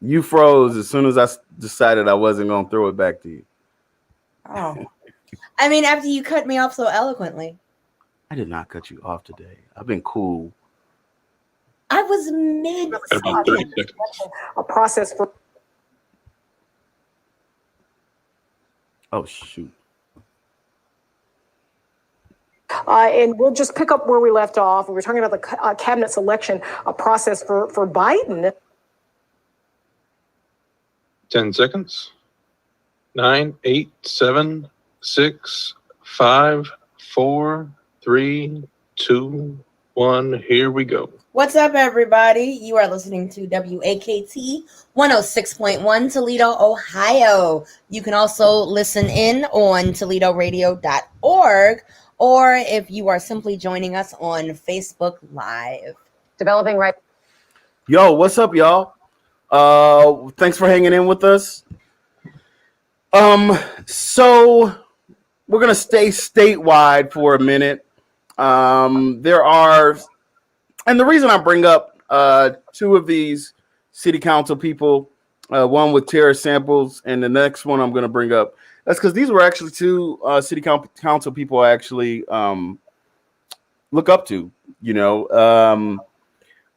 You froze as soon as I decided I wasn't going to throw it back to you. Oh. I mean, after you cut me off so eloquently. I did not cut you off today. I've been cool. I was mid. A process for. Oh, shoot. And we'll just pick up where we left off. We were talking about the cabinet selection, a process for Biden. 10 seconds. 9, 8, 7, 6, 5, 4, 3, 2, 1. Here we go. What's up, everybody? You are listening to WAKT 106.1 Toledo, Ohio. You can also listen in on ToledoRadio.org, or if you are simply joining us on Facebook Live. Developing right. Yo, what's up, y'all? Thanks for hanging in with us. So we're gonna stay statewide for a minute. There are, and the reason I bring up two of these city council people, one with Tara Samples, and the next one I'm gonna bring up, that's because these were actually two city council people I actually look up to, you know.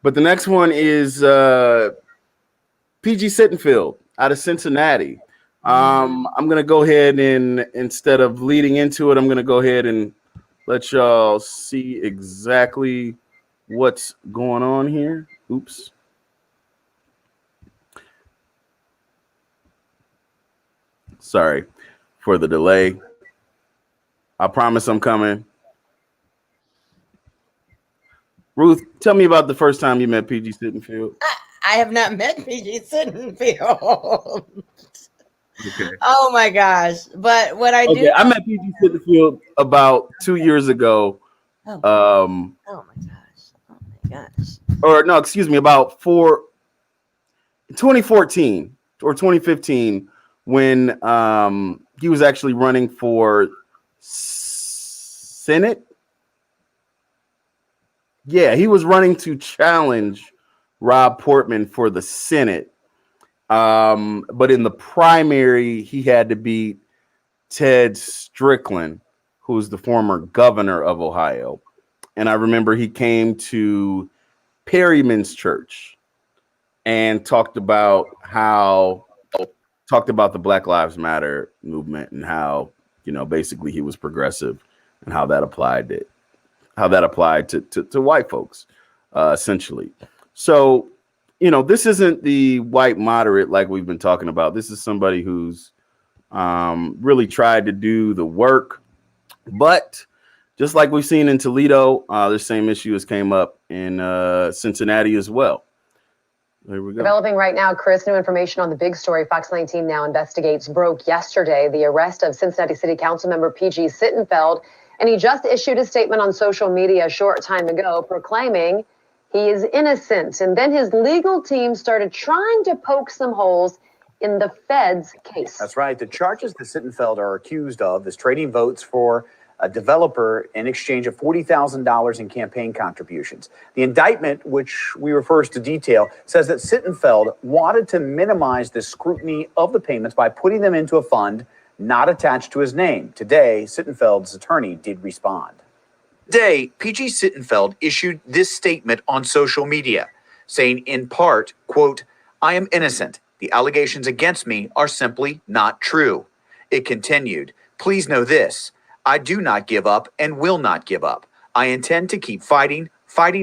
But the next one is PG Sittenfeld out of Cincinnati. I'm going to go ahead and, instead of leading into it, I'm going to go ahead and let y'all see exactly what's going on here. Oops. Sorry for the delay. I promise I'm coming. Ruth, tell me about the first time you met PG Sittenfeld. I have not met PG Sittenfeld. Okay. Oh my gosh. But what I do. I met PG Sittenfeld about 2 years ago. Oh my gosh. Oh my gosh. Or no, excuse me, about 2014 or 2015 when he was actually running for Senate. Yeah, he was running to challenge Rob Portman for the Senate. But in the primary, he had to beat Ted Strickland, who's the former governor of Ohio. And I remember he came to Perryman's church and talked about the Black Lives Matter movement and how, you know, basically he was progressive and how that applied to white folks, essentially. So, you know, this isn't the white moderate like we've been talking about. This is somebody who's really tried to do the work. But just like we've seen in Toledo, the same issue has came up in Cincinnati as well. There we go. Developing right now, Chris, new information on the big story Fox 19 Now investigates broke yesterday. The arrest of Cincinnati City Council member PG Sittenfeld. And he just issued a statement on social media a short time ago proclaiming he is innocent. And then his legal team started trying to poke some holes in the Fed's case. That's right. The charges that Sittenfeld are accused of is trading votes for a developer in exchange of $40,000 in campaign contributions. The indictment, which we refer to detail, says that Sittenfeld wanted to minimize the scrutiny of the payments by putting them into a fund not attached to his name. Today, Sittenfeld's attorney did respond. Today, PG Sittenfeld issued this statement on social media, saying in part, quote, "I am innocent. The allegations against me are simply not true." It continued, "Please know this. I do not give up and will not give up. I intend to keep fighting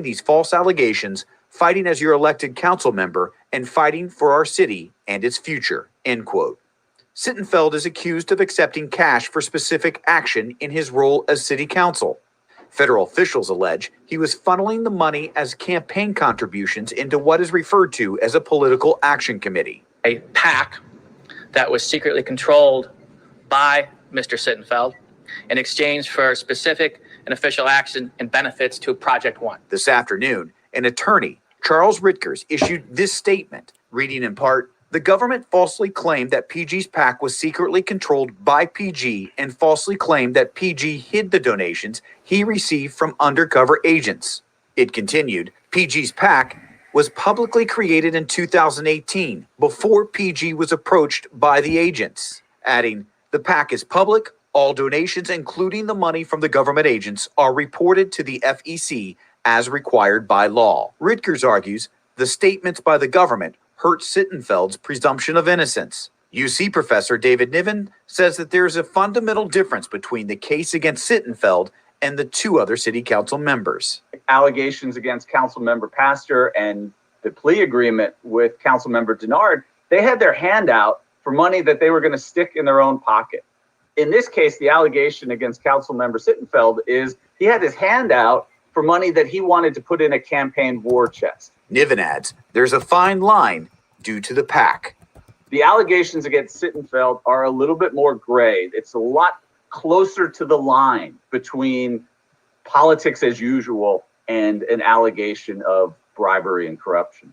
these false allegations, fighting as your elected council member, and fighting for our city and its future," end quote. Sittenfeld is accused of accepting cash for specific action in his role as city council. Federal officials allege he was funneling the money as campaign contributions into what is referred to as a political action committee. A PAC that was secretly controlled by Mr. Sittenfeld in exchange for specific and official action and benefits to Project One. This afternoon, an attorney, Charles Ritkers, issued this statement, reading in part, "The government falsely claimed that PG's PAC was secretly controlled by PG and falsely claimed that PG hid the donations he received from undercover agents." It continued, "PG's PAC was publicly created in 2018 before PG was approached by the agents," adding, "The PAC is public. All donations, including the money from the government agents, are reported to the FEC as required by law." Ritkers argues the statements by the government hurt Sittenfeld's presumption of innocence. UC professor David Niven says that there is a fundamental difference between the case against Sittenfeld and the two other city council members. Allegations against council member Pastor and the plea agreement with council member Denard, they had their hand out for money that they were going to stick in their own pocket. In this case, the allegation against council member Sittenfeld is he had his hand out for money that he wanted to put in a campaign war chest. Niven adds, "There's a fine line due to the PAC." The allegations against Sittenfeld are a little bit more gray. It's a lot closer to the line between politics as usual and an allegation of bribery and corruption.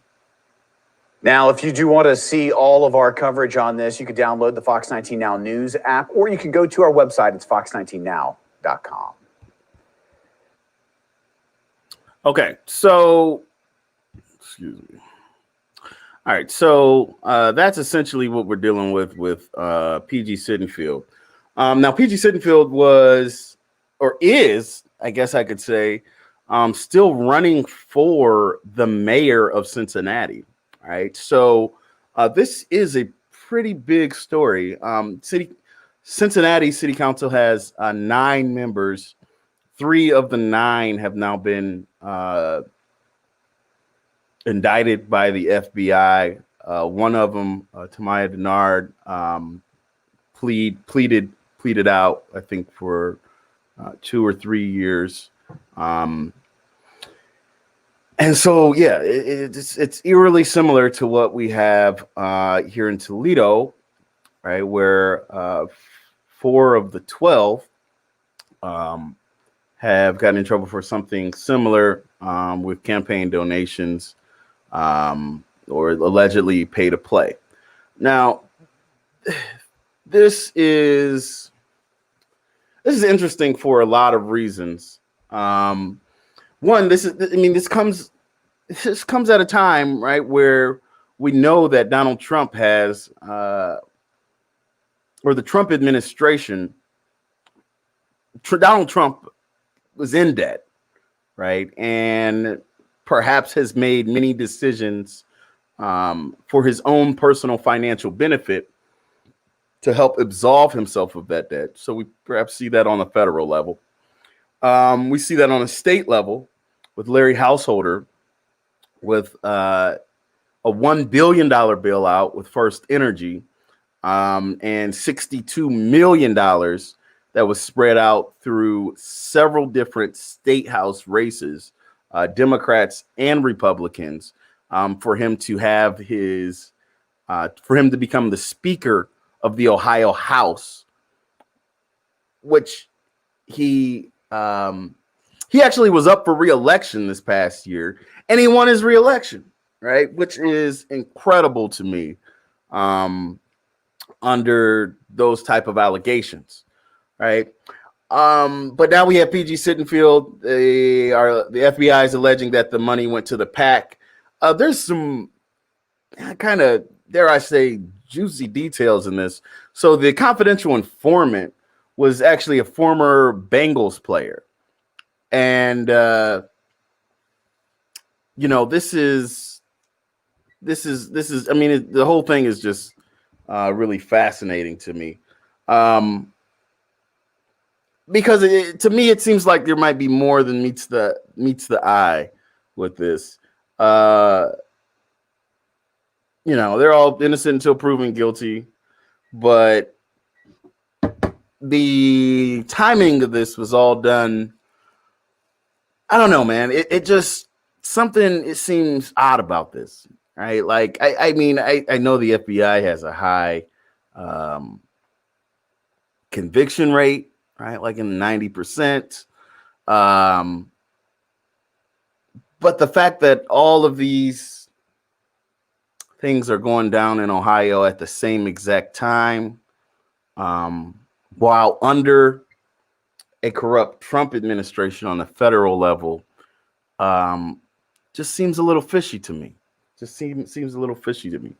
Now, if you do want to see all of our coverage on this, you can download the Fox 19 Now News app, or you can go to our website. It's fox19now.com. Okay, so, excuse me. All right, so that's essentially what we're dealing with PG Sittenfeld. Now, PG Sittenfeld was, or is, I guess I could say, still running for the mayor of Cincinnati. All right, so this is a pretty big story. Cincinnati City Council has 9 members. 3 of the 9 have now been indicted by the FBI. One of them, Tamaya Denard, pleaded out, I think, for 2 or 3 years. And so, yeah, it's eerily similar to what we have here in Toledo, right, where 4 of the 12 have gotten in trouble for something similar with campaign donations or allegedly pay to play. Now, this is interesting for a lot of reasons. One, this comes at a time, right, where we know that Donald Trump has, or the Trump administration, Donald Trump was in debt, right, and perhaps has made many decisions for his own personal financial benefit to help absolve himself of that debt. So we perhaps see that on the federal level. We see that on a state level with Larry Householder with a $1 billion bailout with First Energy and $62 million that was spread out through several different state house races, Democrats and Republicans, for him to have for him to become the Speaker of the Ohio House, which he actually was up for re-election this past year, and he won his re-election, right? Which is incredible to me under those type of allegations, right? But now we have PG Sittenfeld. The FBI is alleging that the money went to the PAC. There's some kind of, dare I say, juicy details in this. So the confidential informant was actually a former Bengals player, And this is I mean, the whole thing is just really fascinating to me. Because to me, it seems like there might be more than meets the eye with this. They're all innocent until proven guilty, but the timing of this was all done. I don't know, man. It just it seems odd about this, right? Like, I mean, I know the FBI has a high conviction rate, right? Like in the 90%. But the fact that all of these things are going down in Ohio at the same exact time, while under a corrupt Trump administration on the federal level, just seems a little fishy to me. Seems a little fishy to me.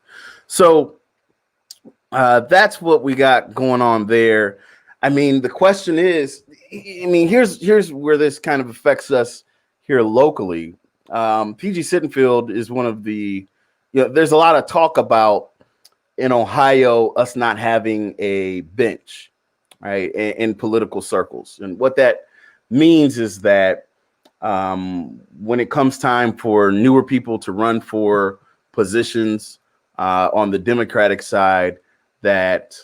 So that's what we got going on there. I mean, the question is, here's where this kind of affects us here locally. PG Sittenfeld is one of the, there's a lot of talk about in Ohio us not having a bench, right, in political circles. And what that means is that when it comes time for newer people to run for positions on the Democratic side, that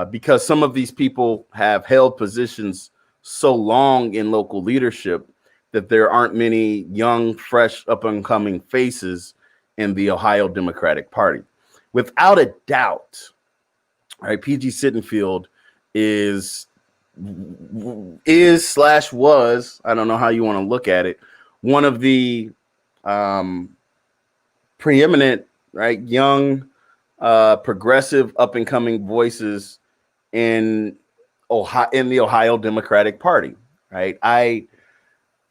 because some of these people have held positions so long in local leadership that there aren't many young, fresh, up-and-coming faces in the Ohio Democratic Party. Without a doubt, right, PG Sittenfeld is /was, I don't know how you want to look at it, one of the preeminent, right, young, progressive, up-and-coming voices in the Ohio Democratic Party, right?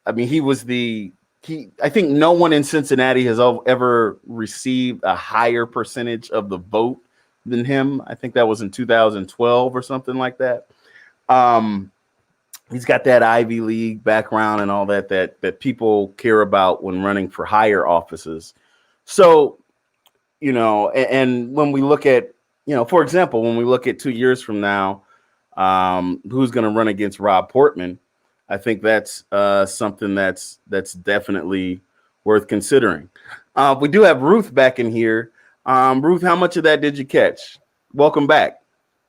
I mean, I think no one in Cincinnati has ever received a higher percentage of the vote than him. I think that was in 2012 or something like that. He's got that Ivy League background and all that people care about when running for higher offices. So, and when we look at, for example, when we look at 2 years from now, who's going to run against Rob Portman, I think that's something that's definitely worth considering. We do have Ruth back in here. Ruth, how much of that did you catch? Welcome back.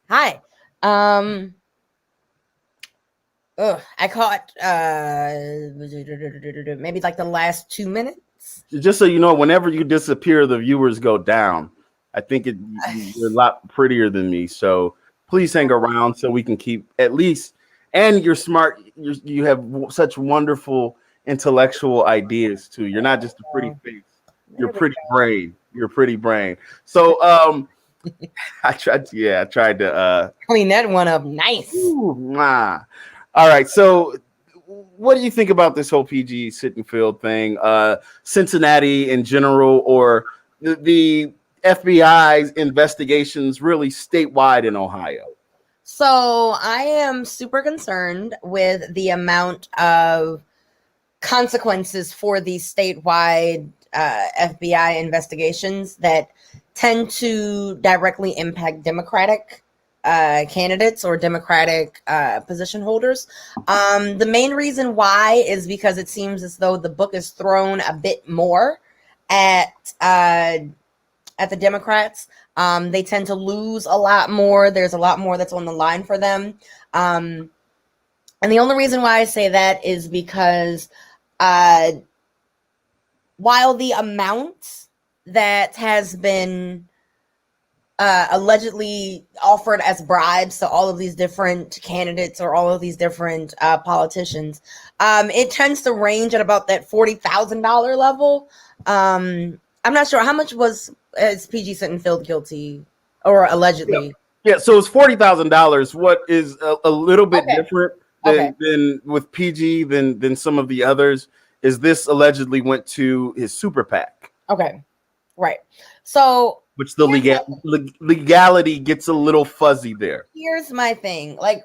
Hi. I caught maybe like the last 2 minutes. Just so you know, whenever you disappear, the viewers go down. I think you're a lot prettier than me, so please hang around so we can keep at least. And you're smart. You have such wonderful intellectual ideas too. You're not just a pretty face. You're pretty brain. You're pretty brain. So I tried to clean that one up nice. All right. So what do you think about this whole PG Sittenfeld thing? Cincinnati in general, or the FBI's investigations really statewide in Ohio? So I am super concerned with the amount of consequences for these statewide FBI investigations that tend to directly impact Democratic candidates or Democratic position holders. The main reason why is because it seems as though the book is thrown a bit more at the Democrats. They tend to lose a lot more. There's a lot more that's on the line for them. And the only reason why I say that is because while the amount that has been allegedly offered as bribes to all of these different candidates or all of these different politicians, it tends to range at about that $40,000 level. I'm not sure how much is PG Sittenfeld guilty or allegedly. Yeah, so it's $40,000. What is a little bit different than with PG than some of the others is this allegedly went to his super PAC. Okay, right. So which the legality gets a little fuzzy there. Here's my thing. Like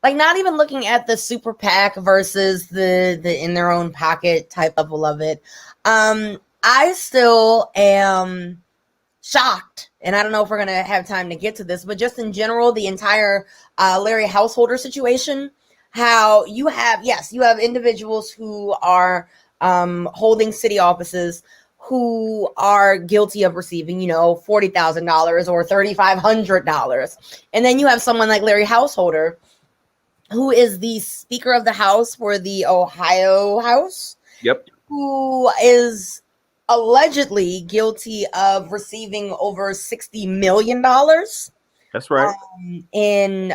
like not even looking at the super PAC versus the in their own pocket type level of it. I still am shocked, and I don't know if we're going to have time to get to this, but just in general, the entire Larry Householder situation, how you have individuals who are holding city offices who are guilty of receiving, $40,000 or $3,500. And then you have someone like Larry Householder, who is the Speaker of the House for the Ohio House. Yep. Who is allegedly guilty of receiving over $60 million. That's right. In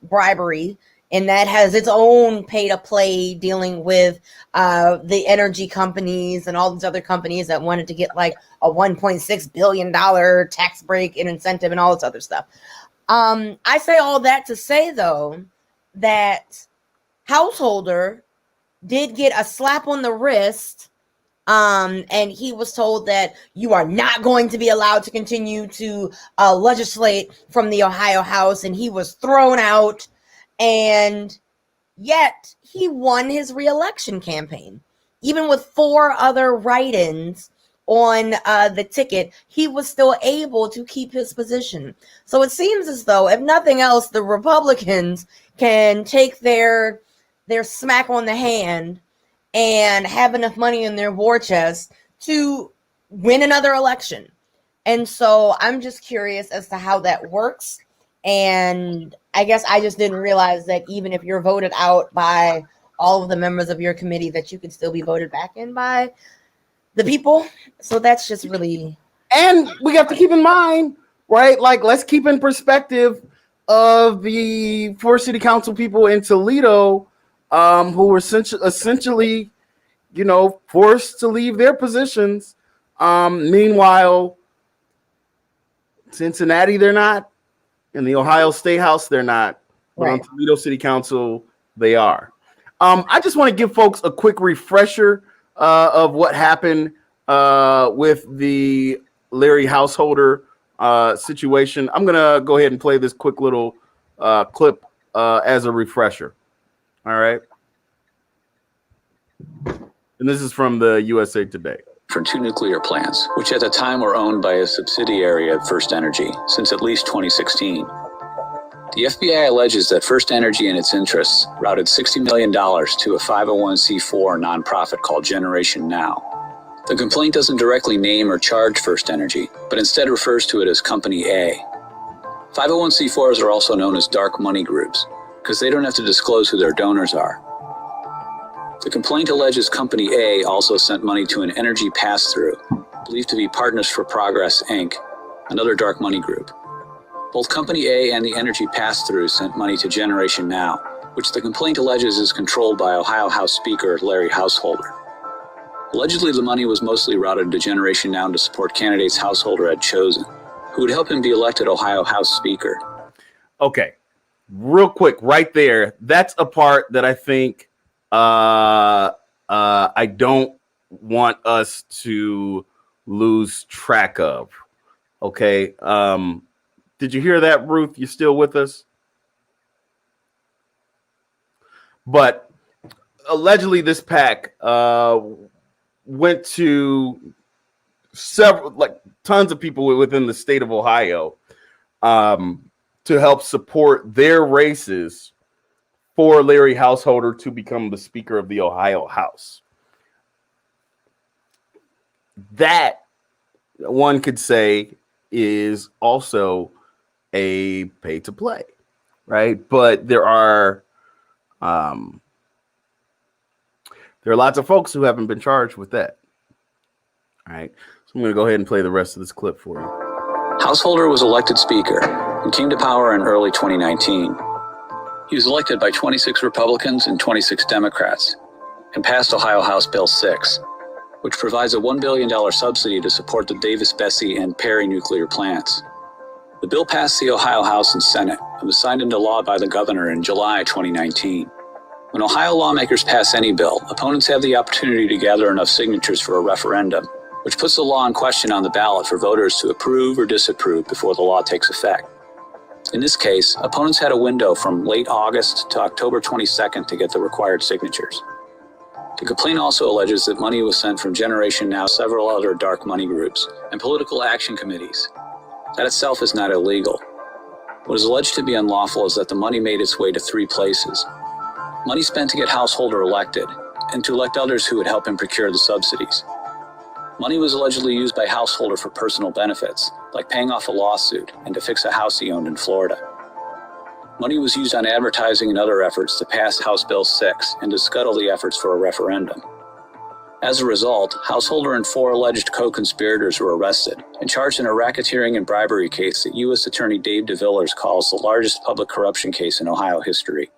bribery. And that has its own pay-to-play dealing with the energy companies and all these other companies that wanted to get like a $1.6 billion tax break and incentive and all this other stuff. I say all that to say, though, that Householder did get a slap on the wrist, and he was told that you are not going to be allowed to continue to legislate from the Ohio House, and he was thrown out. And yet he won his re-election campaign. Even with 4 other write-ins on the ticket, he was still able to keep his position. So it seems as though, if nothing else, the Republicans can take their smack on the hand and have enough money in their war chest to win another election. And so I'm just curious as to how that works. And I guess I just didn't realize that even if you're voted out by all of the members of your committee, that you can still be voted back in by the people. So that's just really... And we have to keep in mind, right? Like, let's keep in perspective of the 4 city council people in Toledo who were essentially, forced to leave their positions. Meanwhile, Cincinnati, they're not. In the Ohio State House, they're not. But right. On Toledo City Council, they are. I just want to give folks a quick refresher of what happened with the Larry Householder situation. I'm going to go ahead and play this quick little clip as a refresher. All right. And this is from the USA Today. For 2 nuclear plants, which at the time were owned by a subsidiary of First Energy since at least 2016. The FBI alleges that First Energy and its interests routed $60 million to a 501c4 nonprofit called Generation Now. The complaint doesn't directly name or charge First Energy, but instead refers to it as Company A. 501c4s are also known as dark money groups, because they don't have to disclose who their donors are. The complaint alleges Company A also sent money to an energy pass-through, believed to be Partners for Progress, Inc., another dark money group. Both Company A and the energy pass-through sent money to Generation Now, which the complaint alleges is controlled by Ohio House Speaker Larry Householder. Allegedly, the money was mostly routed to Generation Now to support candidates Householder had chosen, who would help him be elected Ohio House Speaker. Okay, real quick, right there, that's a part that I think I don't want us to lose track of. Okay. Did you hear that, Ruth? You still with us? But allegedly this PAC went to tons of people within the state of Ohio to help support their races for Larry Householder to become the Speaker of the Ohio House. That, one could say, is also a pay to play, right? But there are lots of folks who haven't been charged with that. All right, so I'm going to go ahead and play the rest of this clip for you. Householder was elected Speaker and came to power in early 2019. He was elected by 26 Republicans and 26 Democrats and passed Ohio House Bill 6, which provides a $1 billion subsidy to support the Davis, Bessie, and Perry nuclear plants. The bill passed the Ohio House and Senate and was signed into law by the governor in July 2019. When Ohio lawmakers pass any bill, opponents have the opportunity to gather enough signatures for a referendum, which puts the law in question on the ballot for voters to approve or disapprove before the law takes effect. In this case, opponents had a window from late August to October 22nd to get the required signatures. The complaint also alleges that money was sent from Generation Now, several other dark money groups, and political action committees. That itself is not illegal. What is alleged to be unlawful is that the money made its way to 3 places. Money spent to get Householder elected, and to elect others who would help him procure the subsidies. Money was allegedly used by Householder for personal benefits, like paying off a lawsuit and to fix a house he owned in Florida. Money was used on advertising and other efforts to pass House Bill 6 and to scuttle the efforts for a referendum. As a result, Householder and 4 alleged co-conspirators were arrested and charged in a racketeering and bribery case that U.S. Attorney Dave DeVillers calls the largest public corruption case in Ohio history.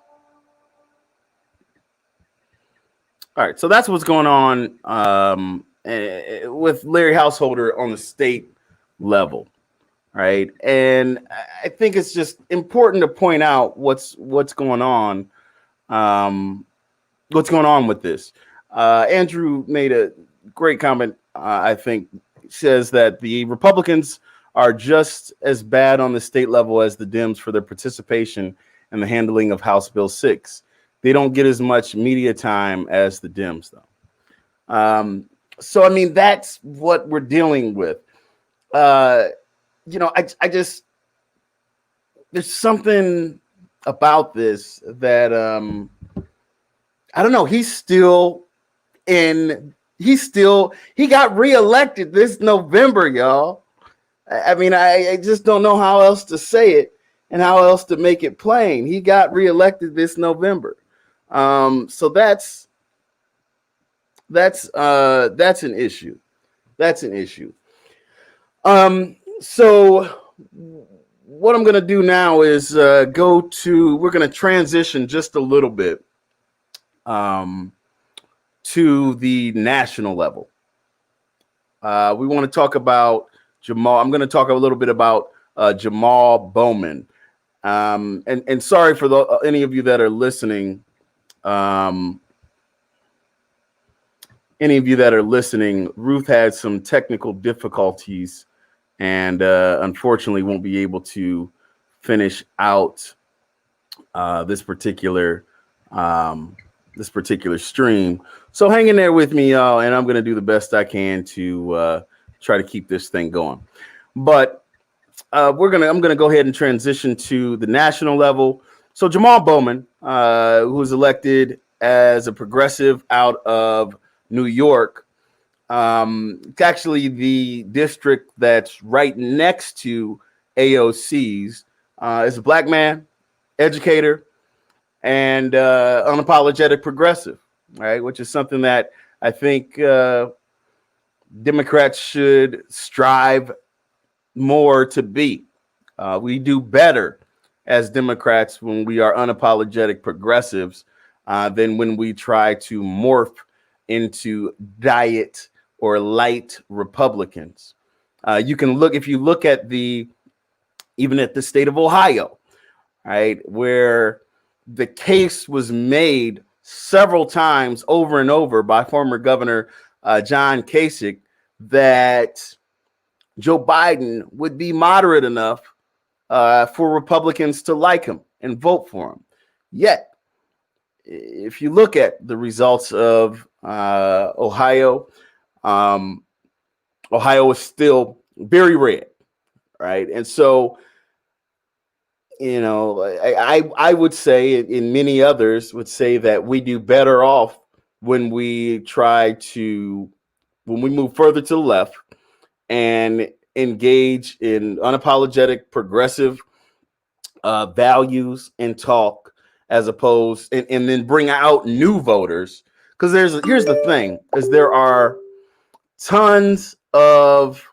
All right, so that's what's going on with Larry Householder on the state level, right? And I think it's just important to point out what's going on with this. Andrew made a great comment. I think says that the Republicans are just as bad on the state level as the Dems for their participation in the handling of House Bill 6. They don't get as much media time as the Dems, though. So, I mean, that's what we're dealing with. I just, there's something about this that, I don't know. He got reelected this November, y'all. I mean, I just don't know how else to say it and how else to make it plain. He got reelected this November. So that's an issue. That's an issue. So what I'm going to do now is we're going to transition just a little bit to the national level. We want to talk about Jamal. I'm going to talk a little bit about Jamal Bowman. And sorry for any of you that are listening. Ruth had some technical difficulties and unfortunately won't be able to finish out this particular stream. So hang in there with me, y'all, and I'm going to do the best I can to try to keep this thing going. But I'm going to go ahead and transition to the national level. So Jamal Bowman, who was elected as a progressive out of New York, it's actually the district that's right next to AOC's, is a black man, educator, and unapologetic progressive, right? Which is something that I think Democrats should strive more to be. We do better as Democrats when we are unapologetic progressives than when we try to morph into diet or light Republicans. If you look at even at the state of Ohio, right, where the case was made several times over and over by former Governor John Kasich that Joe Biden would be moderate enough for Republicans to like him and vote for him. Yet, if you look at the results of Ohio, Ohio is still very red, right? And so, I would say, and many others would say, that we do better off when we move further to the left and engage in unapologetic progressive values and talk, as opposed and then bring out new voters. Because here's the thing, is there are tons of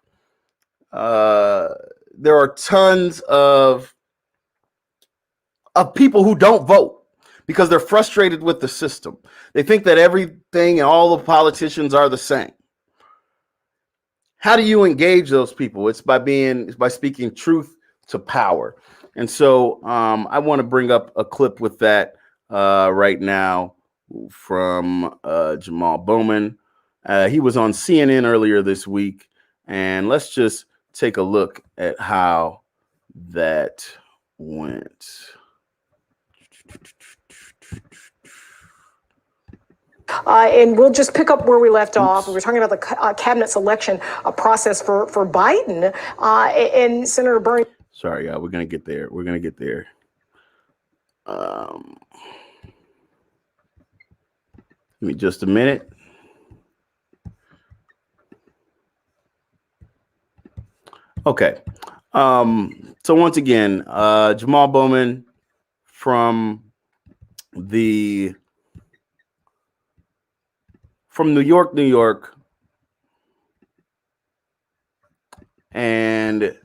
people who don't vote because they're frustrated with the system. They think that everything and all the politicians are the same. How do you engage those people? It's by speaking truth to power. And so I want to bring up a clip with that right now from Jamal Bowman. He was on CNN earlier this week, and let's just take a look at how that went. And we'll just pick up where we left off. We were talking about the cabinet selection process for Biden and Senator Bernie. Sorry, y'all. We're gonna get there. Give me just a minute. Okay. So once again, Jamal Bowman from New York, New York. And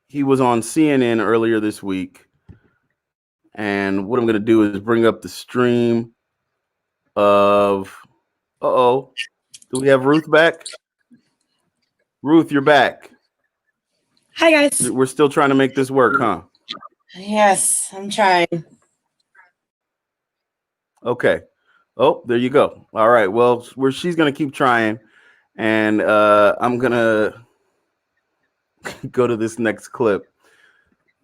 he was on CNN earlier this week. And what I'm going to do is bring up the stream of, do we have Ruth back? Ruth, you're back. Hi, guys. We're still trying to make this work, huh? Yes, I'm trying. Okay. Oh, there you go. All right. Well, she's going to keep trying. And I'm going to go to this next clip.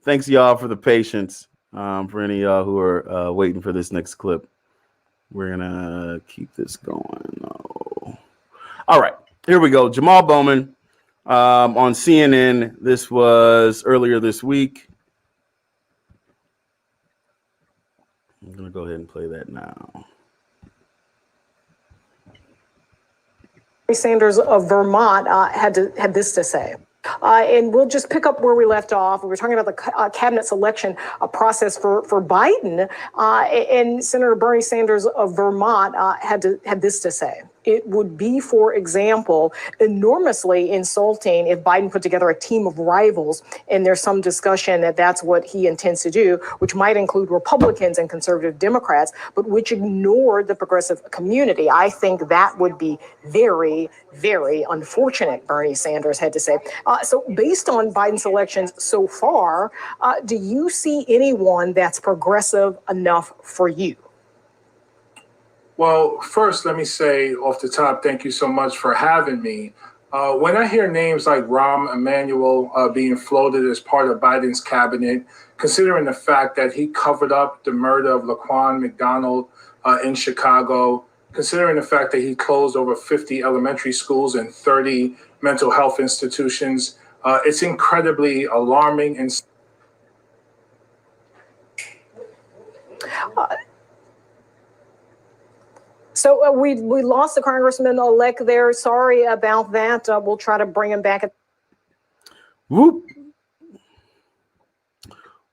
Thanks, y'all, for the patience. For any of y'all who are waiting for this next clip. We're going to keep this going. Oh. All right. Here we go. Jamal Bowman on CNN. This was earlier this week. I'm going to go ahead and play that now. Sanders of Vermont had this to say. And we'll just pick up where we left off. We were talking about the cabinet selection process for Biden, and Senator Bernie Sanders of Vermont had this to say. It would be, for example, enormously insulting if Biden put together a team of rivals, and there's some discussion that that's what he intends to do, which might include Republicans and conservative Democrats, but which ignored the progressive community. I think that would be very, very unfortunate, Bernie Sanders had to say. So based on Biden's elections so far, do you see anyone that's progressive enough for you? Well, first, let me say off the top, thank you so much for having me. When I hear names like Rahm Emanuel being floated as part of Biden's cabinet, considering the fact that he covered up the murder of Laquan McDonald in Chicago, considering the fact that he closed over 50 elementary schools and 30 mental health institutions, it's incredibly alarming and So we lost the congressman-elect there. Sorry about that. We'll try to bring him back. Whoop.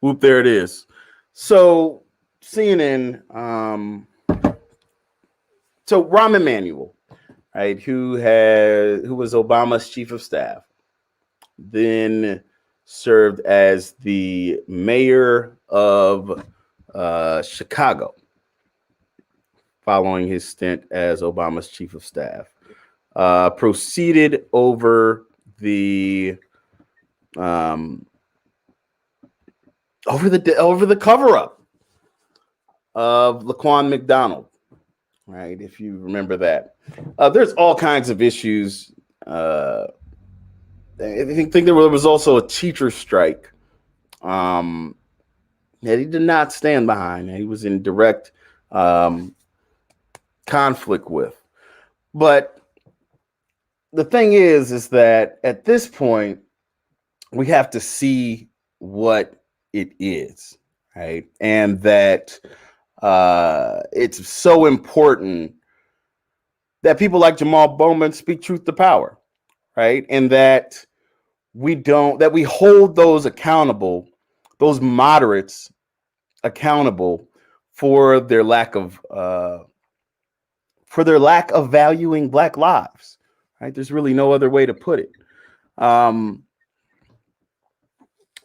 Whoop, there it is. So CNN, so Rahm Emanuel, right, who was Obama's chief of staff, then served as the mayor of Chicago, following his stint as Obama's chief of staff, proceeded over the cover-up of Laquan McDonald, right? If you remember that, there's all kinds of issues. I think there was also a teacher strike that he did not stand behind. He was in direct conflict with. But the thing is that at this point, we have to see what it is, right? And that it's so important that people like Jamal Bowman speak truth to power, right? And that we hold those accountable, those moderates accountable for their lack of valuing Black lives, right? There's really no other way to put it.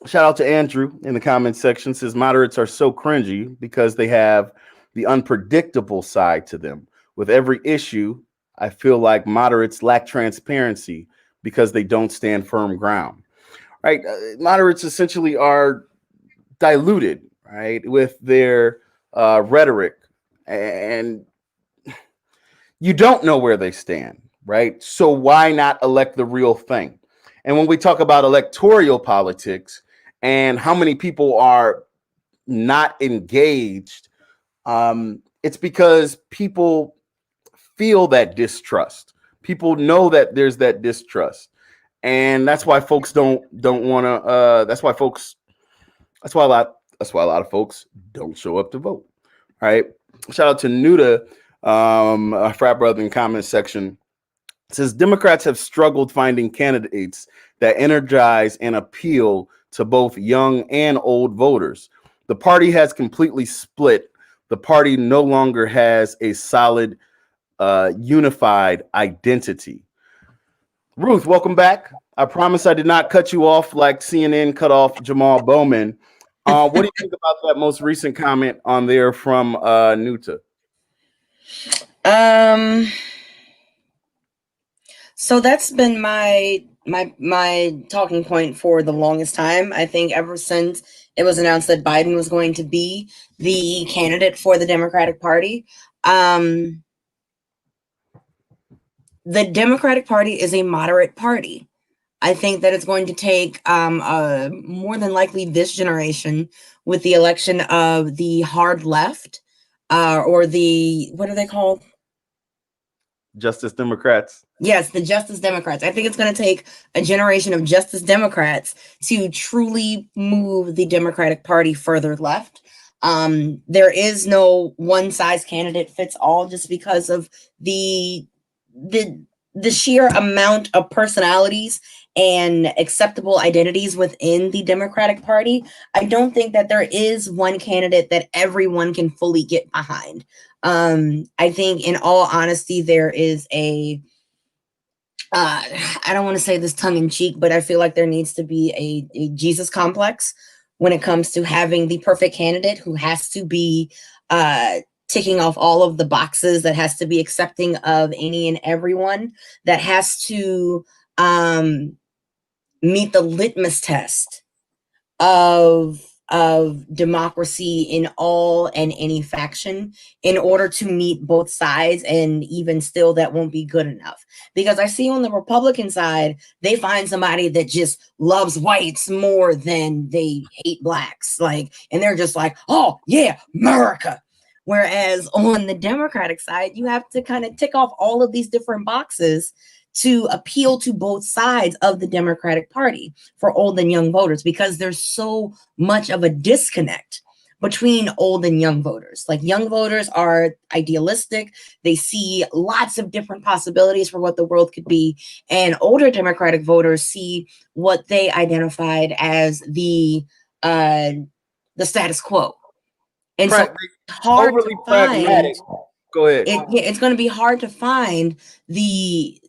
Shout out to Andrew in the comments section, says moderates are so cringy because they have the unpredictable side to them. With every issue, I feel like moderates lack transparency because they don't stand firm ground, right? Moderates essentially are diluted, right, with their rhetoric, and you don't know where they stand, right? So why not elect the real thing? And when we talk about electoral politics and how many people are not engaged, it's because people feel that distrust. People know that there's that distrust, and that's why folks don't want to. That's why a lot of folks don't show up to vote. Right? Shout out to Nuda, a frat brother in comment section. It says Democrats have struggled finding candidates that energize and appeal to both young and old voters. The party has completely split. The party no longer has a solid, unified identity. Ruth, welcome back. I promise I did not cut you off like CNN cut off Jamal Bowman. What do you think about that most recent comment on there from Nuta? So that's been my talking point for the longest time. I think ever since it was announced that Biden was going to be the candidate for the Democratic Party. The Democratic Party is a moderate party. I think that it's going to take more than likely this generation with the election of the hard left or the, what are they called? Justice Democrats. Yes, the Justice Democrats. I think it's going to take a generation of Justice Democrats to truly move the Democratic Party further left. There is no one size candidate fits all, just because of the sheer amount of personalities and acceptable identities within the Democratic Party. I don't think that there is one candidate that everyone can fully get behind. I think, in all honesty, there is a I don't want to say this tongue in cheek, but I feel like there needs to be a Jesus complex when it comes to having the perfect candidate who has to be ticking off all of the boxes, that has to be accepting of any and everyone, that has to meet the litmus test of democracy in all and any faction in order to meet both sides. And even still, that won't be good enough, because I see on the Republican side, they find somebody that just loves whites more than they hate blacks, like, and they're just like, oh yeah, America. Whereas on the Democratic side, you have to kind of tick off all of these different boxes to appeal to both sides of the Democratic Party for old and young voters, because there's so much of a disconnect between old and young voters. Like, young voters are idealistic. They see lots of different possibilities for what the world could be. And older Democratic voters see what they identified as the status quo. And so it's hard to find. Go ahead. It's going to be hard to find the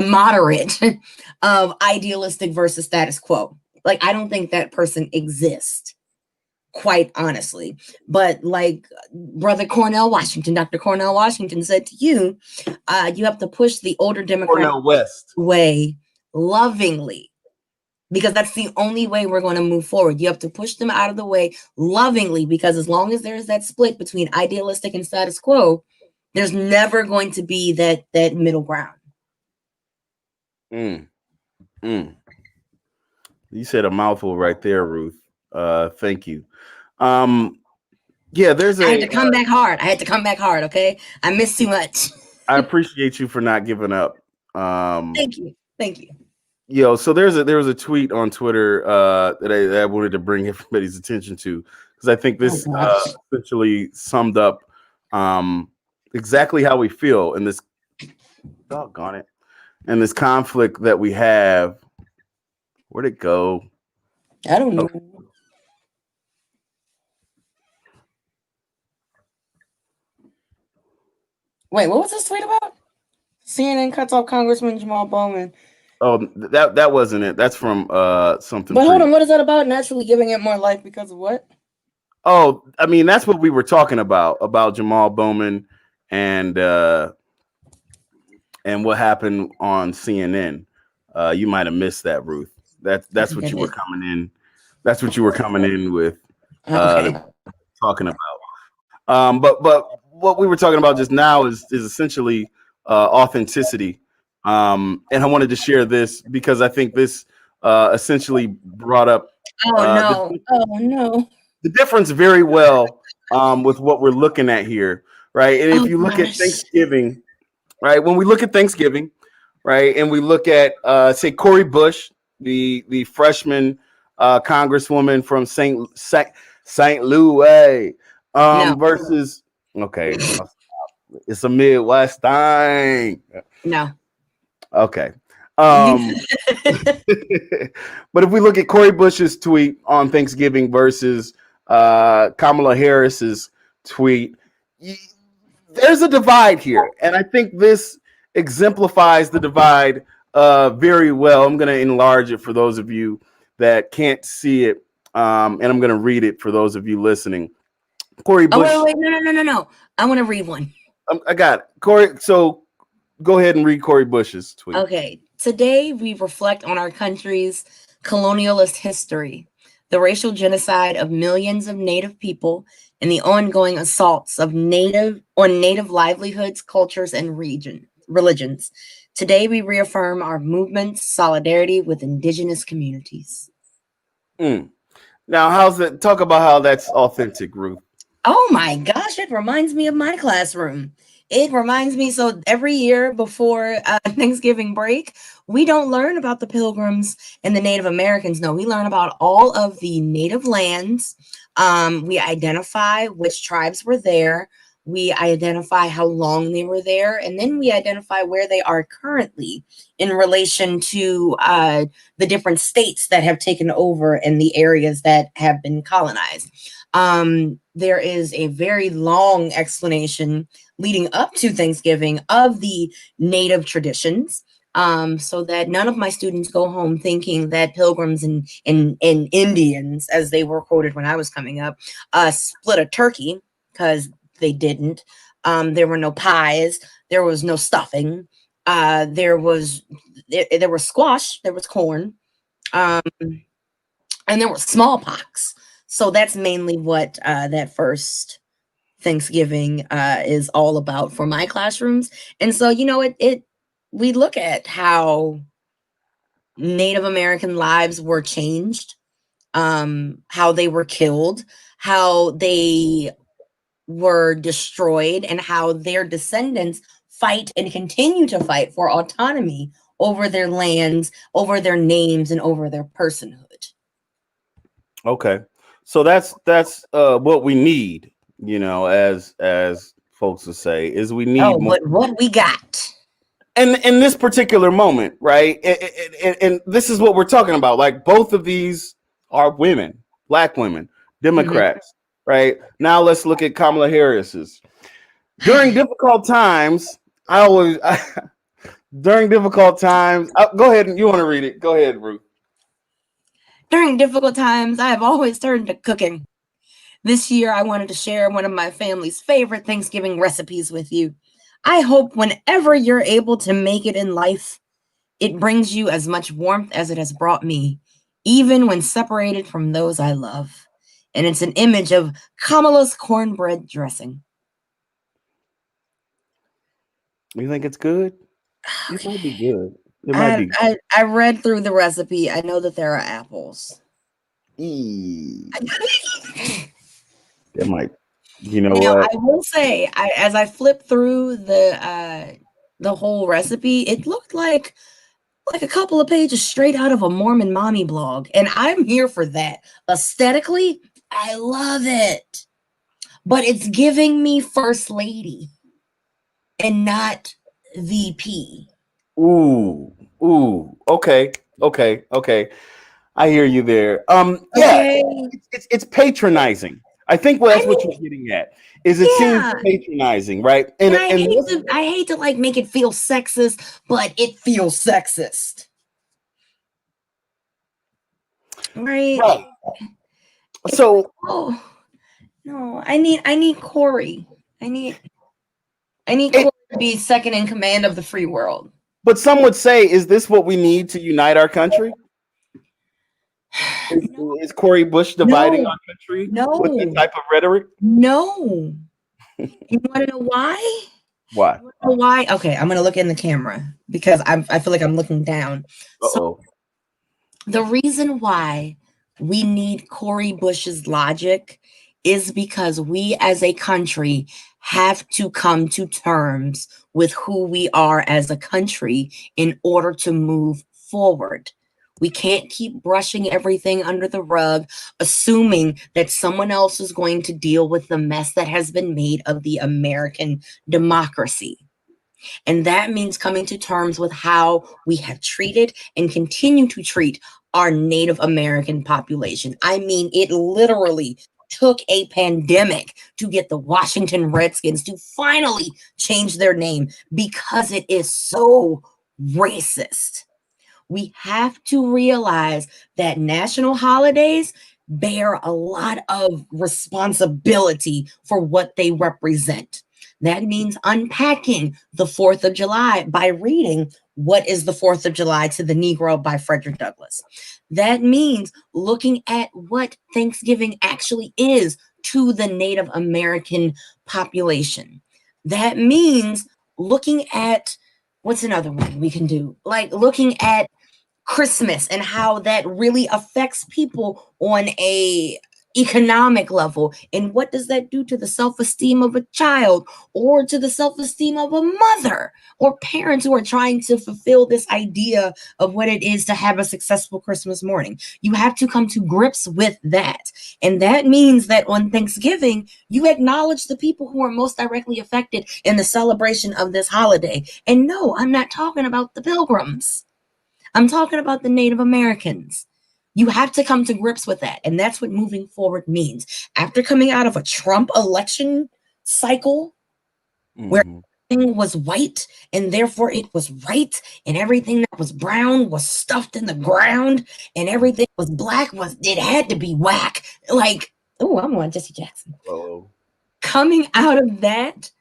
moderate of idealistic versus status quo. Like, I don't think that person exists, quite honestly. But like Brother Cornell Washington, Dr. Cornell Washington said to you, you have to push the older Democrat way lovingly, because that's the only way we're going to move forward. You have to push them out of the way lovingly, because as long as there's that split between idealistic and status quo, there's never going to be that middle ground. You said a mouthful right there, Ruth. Thank you. Yeah, there's I had to come back hard. Okay, I missed too much. I appreciate you for not giving up. Thank you. Yo, so there was a tweet on Twitter that I wanted to bring everybody's attention to, because I think this essentially summed up exactly how we feel in this, doggone it, and this conflict that we have. Where'd it go? I don't know. Wait, what was this tweet about? CNN cuts off Congressman Jamal Bowman. Oh, that wasn't it. That's from something. But hold on, what is that about? Naturally giving it more life because of what? Oh, I mean, that's what we were talking about Jamal Bowman and what happened on CNN. You might have missed that, Ruth. That's what you were coming in. That's what you were coming in with talking about. But what we were talking about just now is essentially authenticity. And I wanted to share this because I think this essentially brought up. Oh no! the difference very well with what we're looking at here, right? And if you look at Thanksgiving, right, when we look at Thanksgiving, right, and we look at say Cori Bush, the freshman congresswoman from St. Louis, versus it's a Midwest thing. No. Okay. But if we look at Cori Bush's tweet on Thanksgiving versus Kamala Harris's tweet, there's a divide here. And I think this exemplifies the divide very well. I'm going to enlarge it for those of you that can't see it. And I'm going to read it for those of you listening. Cori Bush. Oh, wait, no. I want to read one. I got it. Cori. So go ahead and read Cori Bush's tweet. Okay. Today, we reflect on our country's colonialist history, the racial genocide of millions of Native people, and the ongoing assaults of Native livelihoods, cultures, and religions. Today, we reaffirm our movement's solidarity with Indigenous communities. Now, how's it? Talk about how that's authentic, Ruth. Oh my gosh, it reminds me of my classroom. It reminds me, so every year before Thanksgiving break, we don't learn about the Pilgrims and the Native Americans. No, we learn about all of the native lands. We identify which tribes were there. We identify how long they were there. And then we identify where they are currently in relation to the different states that have taken over and the areas that have been colonized. There is a very long explanation leading up to Thanksgiving of the Native traditions, so that none of my students go home thinking that Pilgrims and Indians, as they were quoted when I was coming up, split a turkey, because they didn't. There were no pies. There was no stuffing. There was squash. There was corn. And there was smallpox. So that's mainly what that first Thanksgiving is all about for my classrooms. And so, we look at how Native American lives were changed, how they were killed, how they were destroyed, and how their descendants fight and continue to fight for autonomy over their lands, over their names, and over their personhood. Okay. So that's what we need, as folks would say, is we need what we got. And in this particular moment, right? And this is what we're talking about. Like, both of these are women, Black women, Democrats, right? Now let's look at Kamala Harris's. During difficult times, during difficult times, go ahead, and you want to read it. Go ahead, Ruth. During difficult times, I have always turned to cooking. This year, I wanted to share one of my family's favorite Thanksgiving recipes with you. I hope whenever you're able to make it in life, it brings you as much warmth as it has brought me, even when separated from those I love. And it's an image of Kamala's cornbread dressing. You think it's good? It might be good. It might be. I read through the recipe. I know that there are apples. It might. Now, what? I will say, as I flipped through the whole recipe, it looked like a couple of pages straight out of a Mormon mommy blog, and I'm here for that. Aesthetically, I love it, but it's giving me First Lady and not VP. Ooh. Okay. I hear you there. Okay. It's patronizing. I think that's what you're getting at. Is it seems patronizing, right? And I hate to like make it feel sexist, but it feels sexist, right? So, no, I need Cori. I need Cori to be second in command of the free world. But some would say, is this what we need to unite our country? Is Cori Bush dividing our country with that type of rhetoric? No. You want to know why? Why? Why? Okay, I'm gonna look in the camera because I feel like I'm looking down. So the reason why we need Cori Bush's logic is because we as a country have to come to terms with who we are as a country in order to move forward. We can't keep brushing everything under the rug, assuming that someone else is going to deal with the mess that has been made of the American democracy. And that means coming to terms with how we have treated and continue to treat our Native American population. I mean, it literally took a pandemic to get the Washington Redskins to finally change their name because it is so racist. We have to realize that national holidays bear a lot of responsibility for what they represent. That means unpacking the 4th of July by reading What is the 4th of July to the Negro by Frederick Douglass. That means looking at what Thanksgiving actually is to the Native American population. That means looking at, what's another one we can do? Like looking at Christmas and how that really affects people on a economic level, and what does that do to the self-esteem of a child or to the self-esteem of a mother or parents who are trying to fulfill this idea of what it is to have a successful Christmas morning. You have to come to grips with that, and that means that on Thanksgiving you acknowledge the people who are most directly affected in the celebration of this holiday. And no, I'm not talking about the Pilgrims. I'm talking about the Native Americans. You have to come to grips with that. And that's what moving forward means. After coming out of a Trump election cycle where everything was white and therefore it was right, and everything that was brown was stuffed in the ground, and everything was black it had to be whack. Like, oh, I'm on Jesse Jackson. Whoa. Coming out of that,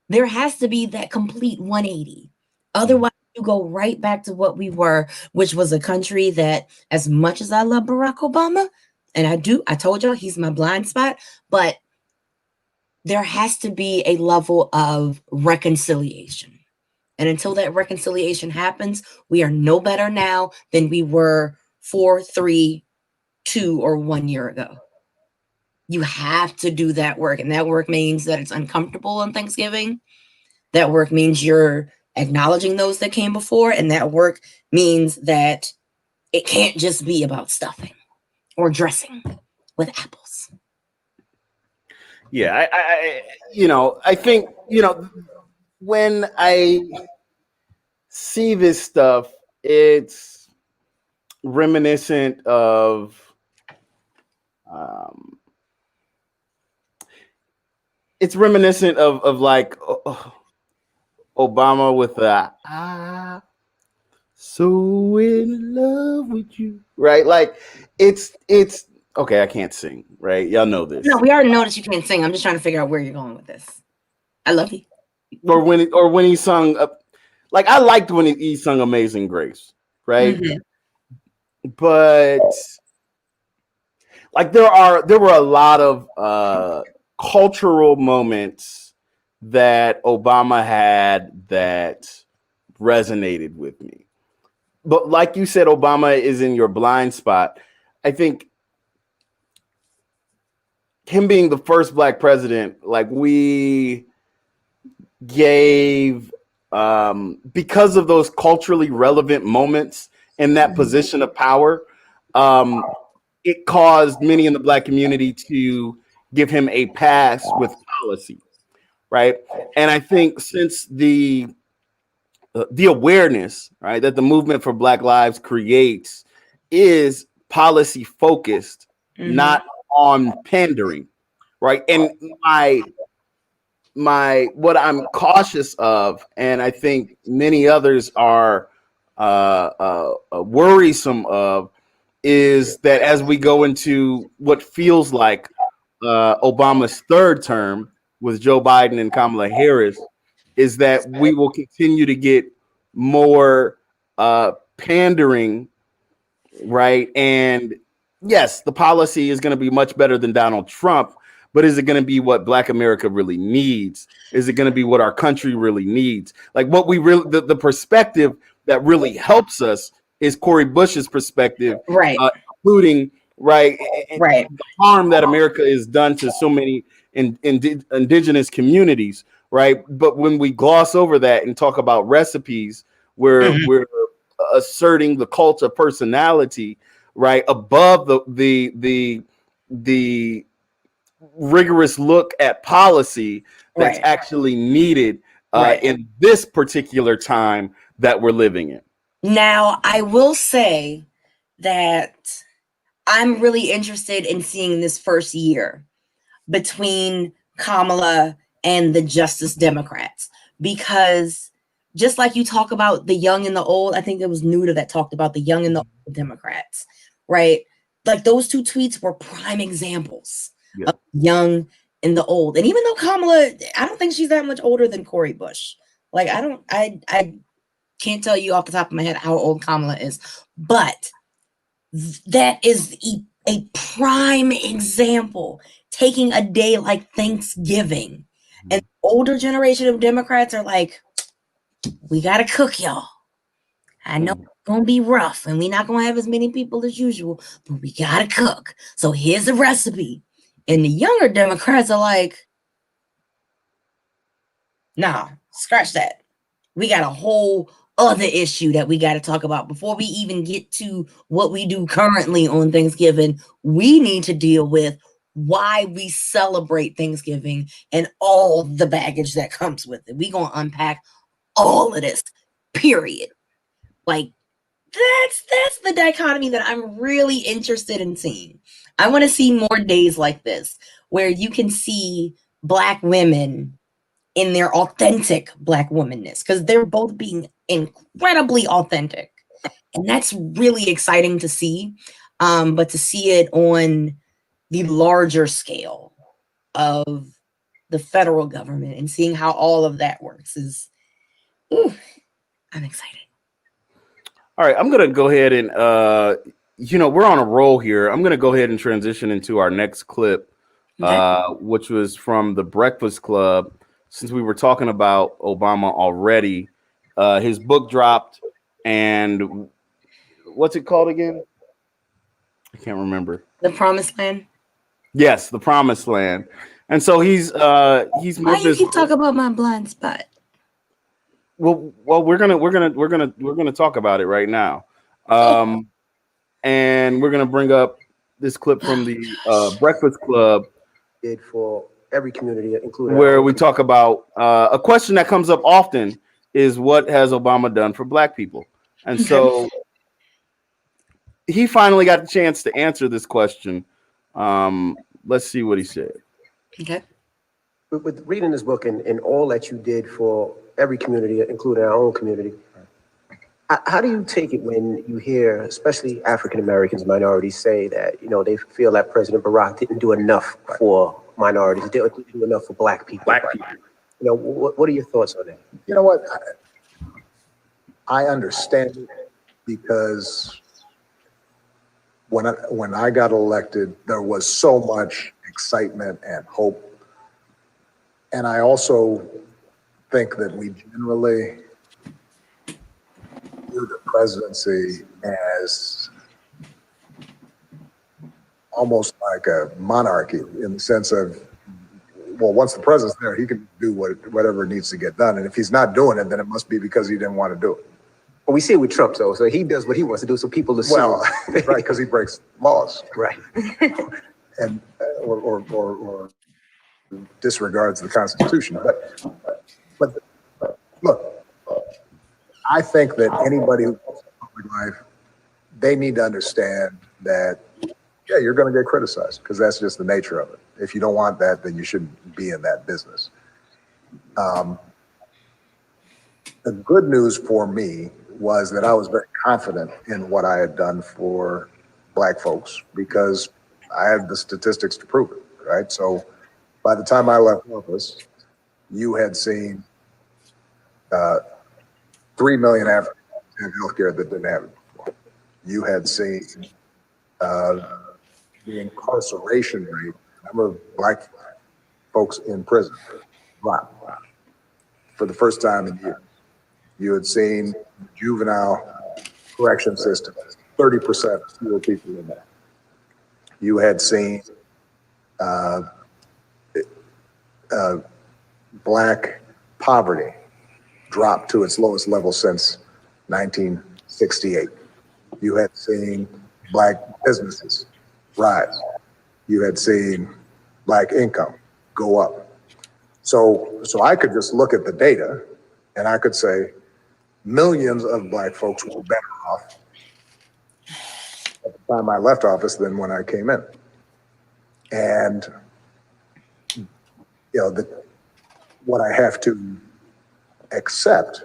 there has to be that complete 180. Otherwise, you go right back to what we were, which was a country that, as much as I love Barack Obama, and I told y'all he's my blind spot, but there has to be a level of reconciliation. And until that reconciliation happens, we are no better now than we were 4, 3, 2, or 1 year ago. You have to do that work. And that work means that it's uncomfortable on Thanksgiving. That work means you're acknowledging those that came before, and that work means that it can't just be about stuffing or dressing with apples. Yeah, I think, when I see this stuff, it's reminiscent of like Obama with so in love with you, right? Like it's okay. I can't sing, right? Y'all know this. No, we already know that you can't sing. I'm just trying to figure out where you're going with this. I love you. Or when he sung, like I liked when he sung "Amazing Grace," right? Mm-hmm. But like there were a lot of cultural moments that Obama had that resonated with me. But like you said, Obama is in your blind spot. I think him being the first Black president, like we gave, because of those culturally relevant moments in that position of power, it caused many in the Black community to give him a pass with policy, right? And I think since the awareness, right, that the movement for Black Lives creates is policy focused, not on pandering, right? And what I'm cautious of, and I think many others are worrisome of, is that as we go into what feels like Obama's third term with Joe Biden and Kamala Harris, is that we will continue to get more pandering, right? And yes, the policy is going to be much better than Donald Trump, but is it going to be what Black America really needs? Is it going to be what our country really needs? Like what we really, the perspective that really helps us is Cori Bush's perspective, right? Including right? And Right. the harm that America has done to so many indigenous communities, right? But when we gloss over that and talk about recipes, where we're asserting the cult of personality, right, above the rigorous look at policy that's Right. actually needed Right. in this particular time that we're living in. Now, I will say that I'm really interested in seeing this first year between Kamala and the Justice Democrats, because just like you talk about the young and the old, I think it was Nuda that talked about the young and the old Democrats, right? Like those two tweets were prime examples of young and the old. And even though Kamala, I don't think she's that much older than Cori Bush. Like I can't tell you off the top of my head how old Kamala is, but that is a prime example. Taking a day like Thanksgiving, and the older generation of Democrats are like, we gotta cook, y'all. I know it's gonna be rough, and we're not gonna have as many people as usual, but we gotta cook. So here's a recipe. And the younger Democrats are like, nah, scratch that. We got a whole other issue that we got to talk about before we even get to what we do currently on Thanksgiving. We need to deal with why we celebrate Thanksgiving and all the baggage that comes with it. We're going to unpack all of this, period. Like, that's the dichotomy that I'm really interested in seeing. I want to see more days like this where you can see Black women in their authentic Black womanness, because they're both being incredibly authentic, and that's really exciting to see. But to see it on the larger scale of the federal government and seeing how all of that works is, I'm excited. All right, I'm gonna go ahead and we're on a roll here. I'm gonna go ahead and transition into our next clip, which was from the Breakfast Club. Since we were talking about Obama already, his book dropped, and what's it called again? I can't remember. The Promised Land. Yes, The Promised Land. And so he's Why you keep talking about my blind spot? Well, we're gonna talk about it right now, and we're gonna bring up this clip from the Breakfast Club. Did for every community, including where we talk about a question that comes up often is what has Obama done for Black people? And so he finally got the chance to answer this question. Let's see what he said. Okay. With reading this book and all that you did for every community, including our own community, how do you take it when you hear, especially African Americans, minorities, say that, they feel that President Barack didn't do enough for minorities, didn't do enough for Black people? What are your thoughts on that? You know what? I understand it, because when I got elected, there was so much excitement and hope. And I also think that we generally view the presidency as almost like a monarchy, in the sense of, well, once the president's there, he can do whatever needs to get done. And if he's not doing it, then it must be because he didn't want to do it. Well, we see it with Trump, though. So he does what he wants to do, so people assume. Well, right, because he breaks laws. Right. And or disregards the Constitution. But look, I think that anybody who wants public life, they need to understand that, yeah, you're going to get criticized, because that's just the nature of it. If you don't want that, then you shouldn't be in that business. The good news for me was that I was very confident in what I had done for Black folks, because I had the statistics to prove it, right? So by the time I left office, you had seen 3 million Africans have healthcare that didn't have it before. You had seen the incarceration rate, number of Black folks in prison, drop for the first time in years. You had seen juvenile correction system, 30% fewer people in that. you had seen Black poverty drop to its lowest level since 1968. You had seen Black businesses rise. You had seen Black income go up. So I could just look at the data and I could say millions of Black folks were better off at the time I left office than when I came in. And, what I have to accept,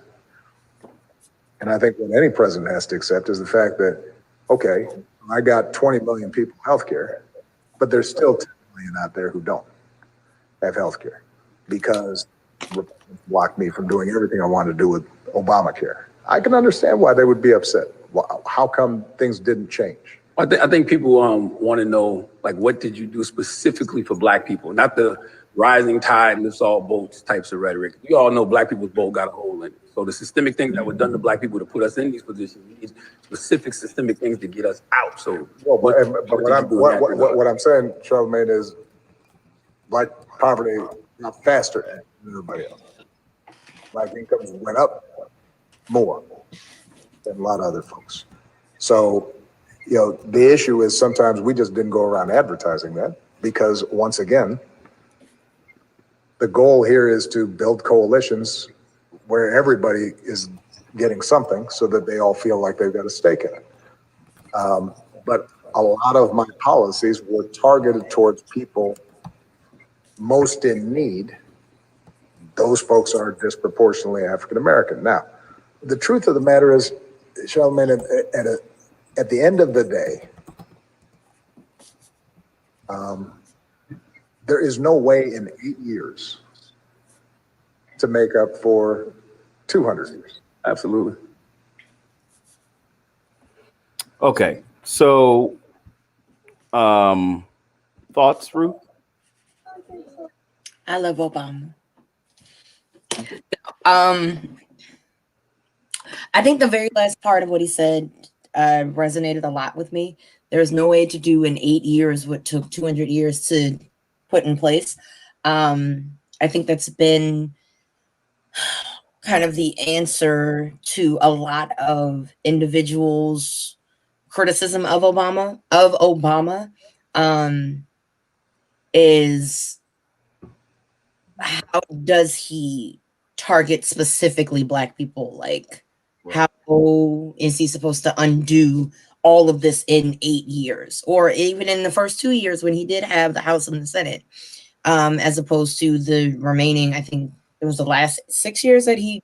and I think what any president has to accept, is the fact that, okay, I got 20 million people healthcare, but there's still 10 million out there who don't have healthcare because Republicans blocked me from doing everything I wanted to do with Obamacare. I can understand why they would be upset. How come things didn't change? I think people want to know, like, what did you do specifically for Black people? Not the rising tide lifts all boats types of rhetoric. You all know Black people's boat got a hole in it. So the systemic things that were done to Black people to put us in these positions, we need specific systemic things to get us out. So, what I'm saying, Charlamagne, is Black poverty not faster than everybody else. Black incomes went up more than a lot of other folks. So, the issue is sometimes we just didn't go around advertising that because, once again, the goal here is to build coalitions where everybody is getting something so that they all feel like they've got a stake in it. But a lot of my policies were targeted towards people most in need. Those folks are disproportionately African American. Now, the truth of the matter is, Charlamagne, at the end of the day, there is no way in 8 years to make up for 200 years. Absolutely. Okay, so thoughts, Ruth? I love Obama. I think the very last part of what he said resonated a lot with me. There's no way to do in 8 years what took 200 years to put in place. I think that's been kind of the answer to a lot of individuals' criticism of Obama, is how does he target specifically Black people? Like, how is he supposed to undo all of this in 8 years, or even in the first 2 years when he did have the House and the Senate, as opposed to the remaining, I think it was the last 6 years that he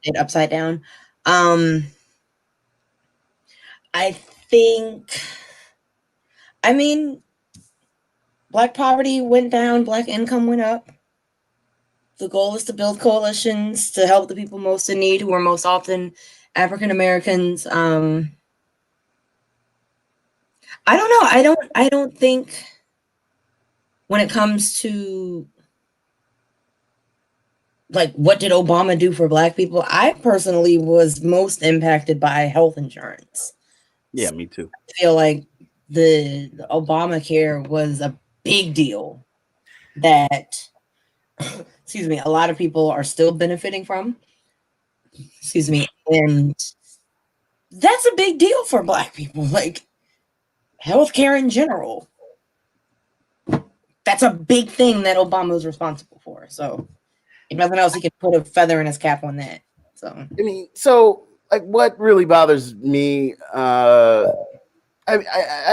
did upside down. I think, Black poverty went down, Black income went up. The goal is to build coalitions to help the people most in need, who are most often African Americans. I don't know. I don't think when it comes to, like, what did Obama do for Black people? I personally was most impacted by health insurance. Yeah, me too. I feel like the Obamacare was a big deal that, excuse me, a lot of people are still benefiting from. Excuse me. And that's a big deal for Black people. Like, healthcare in general. That's a big thing that Obama was responsible for. So, if nothing else, he could put a feather in his cap on that. So, like, what really bothers me, I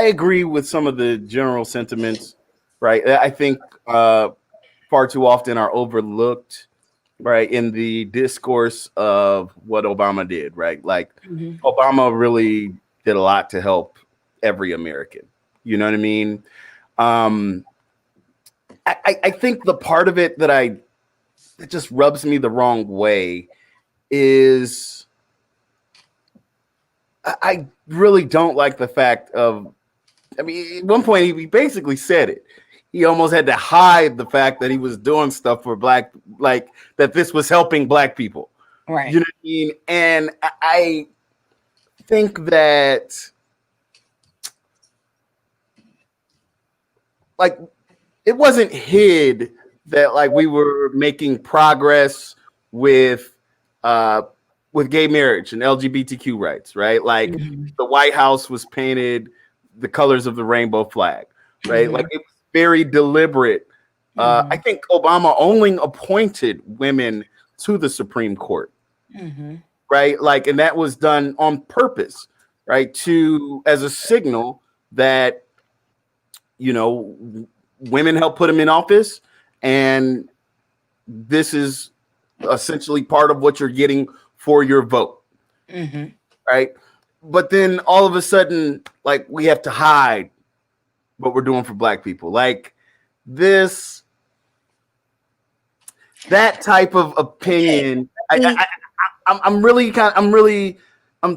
agree with some of the general sentiments, right? I think far too often are overlooked, right, in the discourse of what Obama did, right? Like, Obama really did a lot to help every American. You know what I mean? I think the part of it that just rubs me the wrong way is I really don't like the fact of, at one point he basically said it. He almost had to hide the fact that he was doing stuff for Black, like that this was helping Black people. Right. You know what I mean? And I think that like it wasn't hid that like we were making progress with gay marriage and LGBTQ rights, right? Like the White House was painted the colors of the rainbow flag, right? Like it was very deliberate. I think Obama only appointed women to the Supreme Court, right? Like, and that was done on purpose, right? As a signal that, you know, women help put him in office, and this is essentially part of what you're getting for your vote, right? But then all of a sudden, like, we have to hide what we're doing for Black people. Like that type of opinion. I'm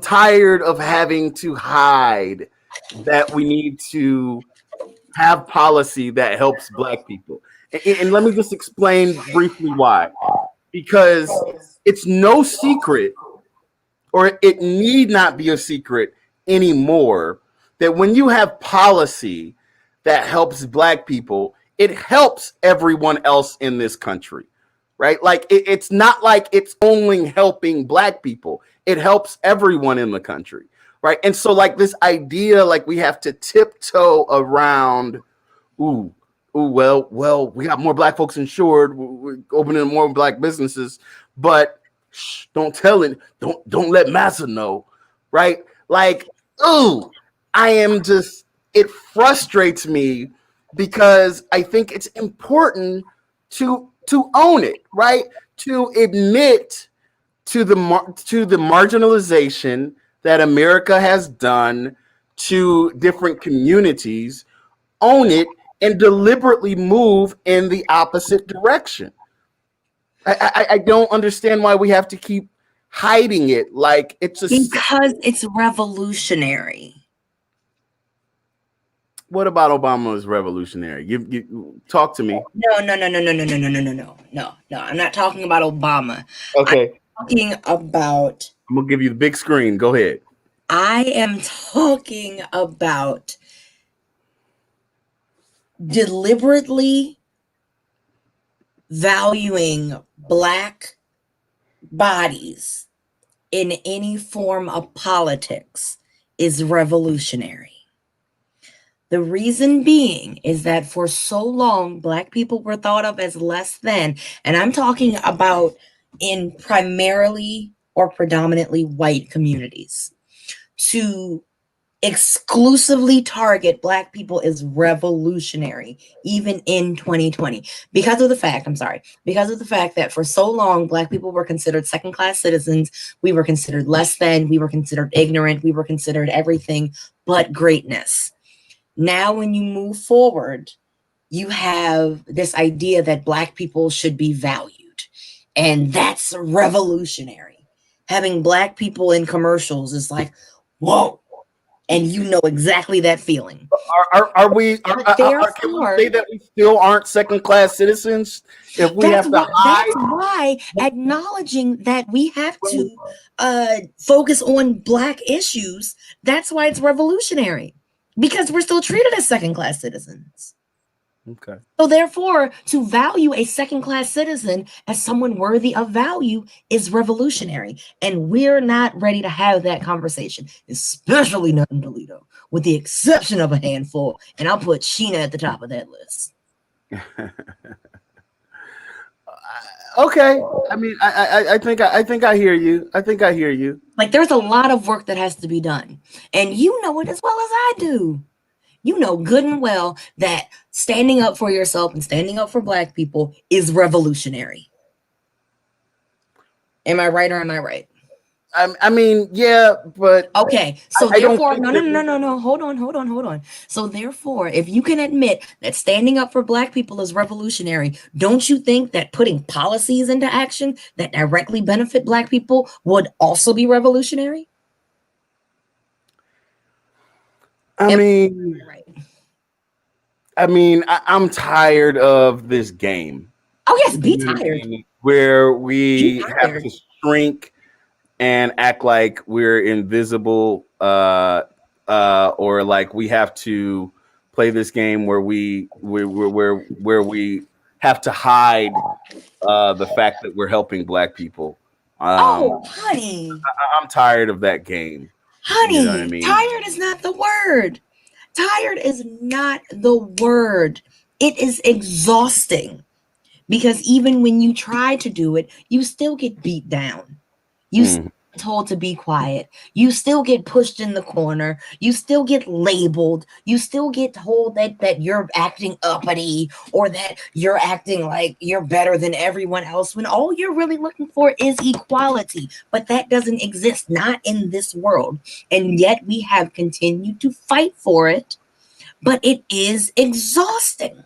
tired of having to hide that we need to have policy that helps Black people. And let me just explain briefly why. Because it's no secret, or it need not be a secret anymore, that when you have policy that helps Black people, it helps everyone else in this country, right? Like it's not like it's only helping Black people. It helps everyone in the country, right? And so like this idea, like we have to tiptoe around, well, we got more Black folks insured, we're opening more Black businesses, but don't tell it, don't let massa know, right? Like, it frustrates me because I think it's important to own it, right? To admit to the marginalization that America has done to different communities, own it, and deliberately move in the opposite direction. I don't understand why we have to keep hiding it like it's because it's revolutionary. What about Obama's revolutionary? You talk to me. No. I'm not talking about Obama. Okay. I'm talking about. I'm gonna give you the big screen. Go ahead. I am talking about deliberately valuing Black bodies in any form of politics is revolutionary. The reason being is that for so long, Black people were thought of as less than, and I'm talking about in primarily or predominantly white communities. To exclusively target Black people is revolutionary, even in 2020, because of the fact that for so long, Black people were considered second-class citizens. We were considered less than, we were considered ignorant, we were considered everything but greatness. Now, when you move forward, you have this idea that Black people should be valued, and that's revolutionary. Having Black people in commercials is like, whoa. And you know exactly that feeling. Can we say that we still aren't second-class citizens if we have to hide? That's why acknowledging that we have to focus on Black issues, that's why it's revolutionary. Because we're still treated as second-class citizens. Okay. So therefore, to value a second-class citizen as someone worthy of value is revolutionary. And we're not ready to have that conversation, especially not in Toledo, with the exception of a handful. And I'll put Sheena at the top of that list. Okay. I mean, I think I hear you. Like, there's a lot of work that has to be done. And you know it as well as I do. You know good and well that standing up for yourself and standing up for Black people is revolutionary. Am I right or am I right? I mean, yeah, but okay. So therefore, no. Hold on. So therefore, if you can admit that standing up for Black people is revolutionary, don't you think that putting policies into action that directly benefit Black people would also be revolutionary? I'm tired of this game. Oh yes, be tired. Where we have to shrink and act like we're invisible, or like we have to play this game where we have to hide the fact that we're helping Black people. Oh, honey. I'm tired of that game. Honey, You know what I mean? tired is not the word. Tired is not the word. It is exhausting because even when you try to do it, you still get beat down. You still get told to be quiet. You still get pushed in the corner. You still get labeled. You still get told that you're acting uppity or that you're acting like you're better than everyone else when all you're really looking for is equality. But that doesn't exist, not in this world. And yet we have continued to fight for it, but it is exhausting.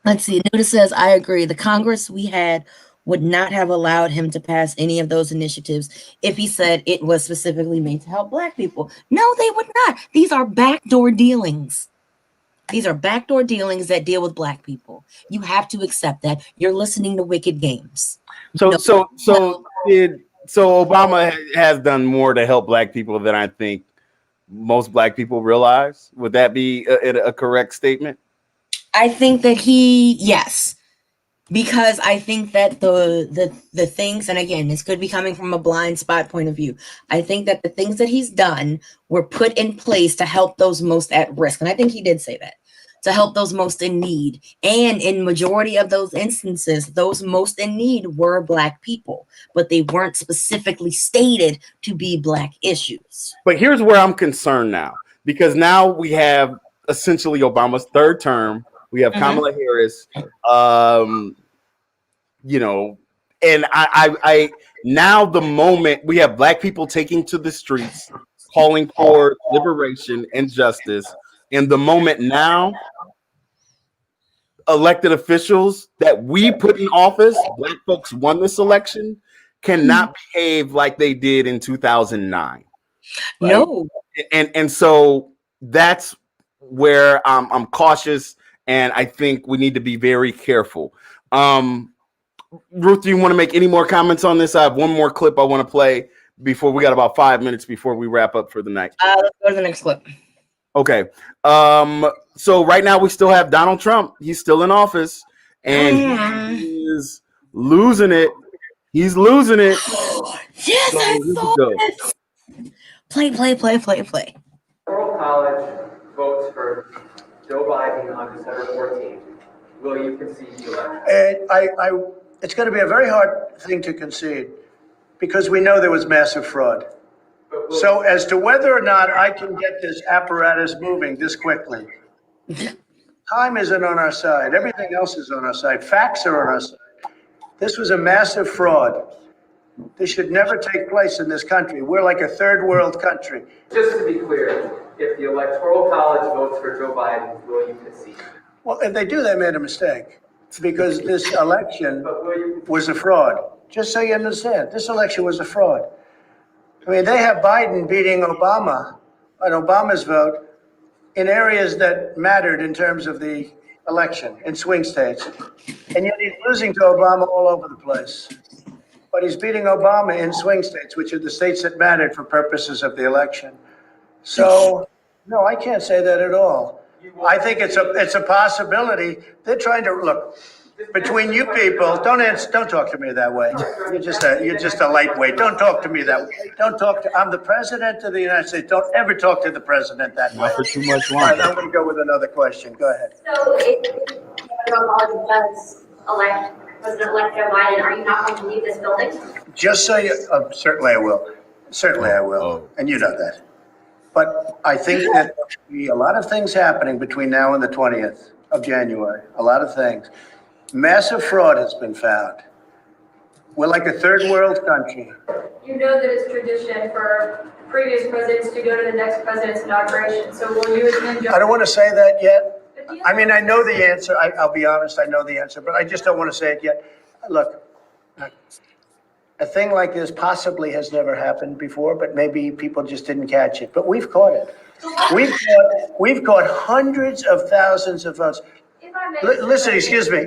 Let's see. Notice says, I agree. The Congress we had would not have allowed him to pass any of those initiatives if he said it was specifically made to help Black people. No, they would not. These are backdoor dealings. These are backdoor dealings that deal with Black people. You have to accept that. You're listening to Wicked Games. So Obama has done more to help Black people than I think most Black people realize. Would that be a correct statement? I think that yes. Because I think that the things, and again, this could be coming from a blind spot point of view. I think that the things that he's done were put in place to help those most at risk. And I think he did say that, to help those most in need. And in majority of those instances, those most in need were Black people, but they weren't specifically stated to be Black issues. But here's where I'm concerned now, because now we have essentially Obama's third term. We have Kamala Harris, you know, and I now the moment we have Black people taking to the streets, calling for liberation and justice, and the moment now elected officials that we put in office, Black folks won this election, cannot behave like they did in 2009. No. And so that's where I'm cautious. And I think we need to be very careful. Ruth, do you want to make any more comments on this? I have one more clip I want to play before we got about 5 minutes before we wrap up for the night. Let's go to the next clip. Okay. So right now we still have Donald Trump. He's still in office and he is losing it. He's losing it. Yes, I saw it. Play. Electoral College votes for Joe Biden on December 14th. Will you concede the election? It's going to be a very hard thing to concede because we know there was massive fraud. So as to whether or not I can get this apparatus moving this quickly, time isn't on our side. Everything else is on our side. Facts are on our side. This was a massive fraud. This should never take place in this country. We're like a third world country. Just to be clear, if the Electoral College votes for Joe Biden, will you concede? Well, if they do, they made a mistake because this election was a fraud. Just so you understand, this election was a fraud. I mean, they have Biden beating Obama on Obama's vote in areas that mattered in terms of the election, in swing states. And yet he's losing to Obama all over the place. But he's beating Obama in swing states, which are the states that mattered for purposes of the election. So, no, I can't say that at all. I think it's a possibility. They're trying to look between you people. Don't talk to me that way. You're just a lightweight. Don't talk to me that way. I'm the president of the United States. Don't ever talk to the president that way. Not for too much All longer. right, I'm going to go with another question. Go ahead. So if Joe Biden does elect President-elect Joe Biden, are you not going to leave this building? Just so you, certainly I will. Certainly I will. And you know that. But I think that there will be a lot of things happening between now and the 20th of January. A lot of things. Massive fraud has been found. We're like a third world country. You know that it's tradition for previous presidents to go to the next president's inauguration. So will you attend Joe? I don't want to say that yet. I mean, I know the answer. I'll be honest, I know the answer, but I just don't want to say it yet. Look, a thing like this possibly has never happened before, but maybe people just didn't catch it. But we've caught it. We've caught hundreds of thousands of votes. Listen, excuse me.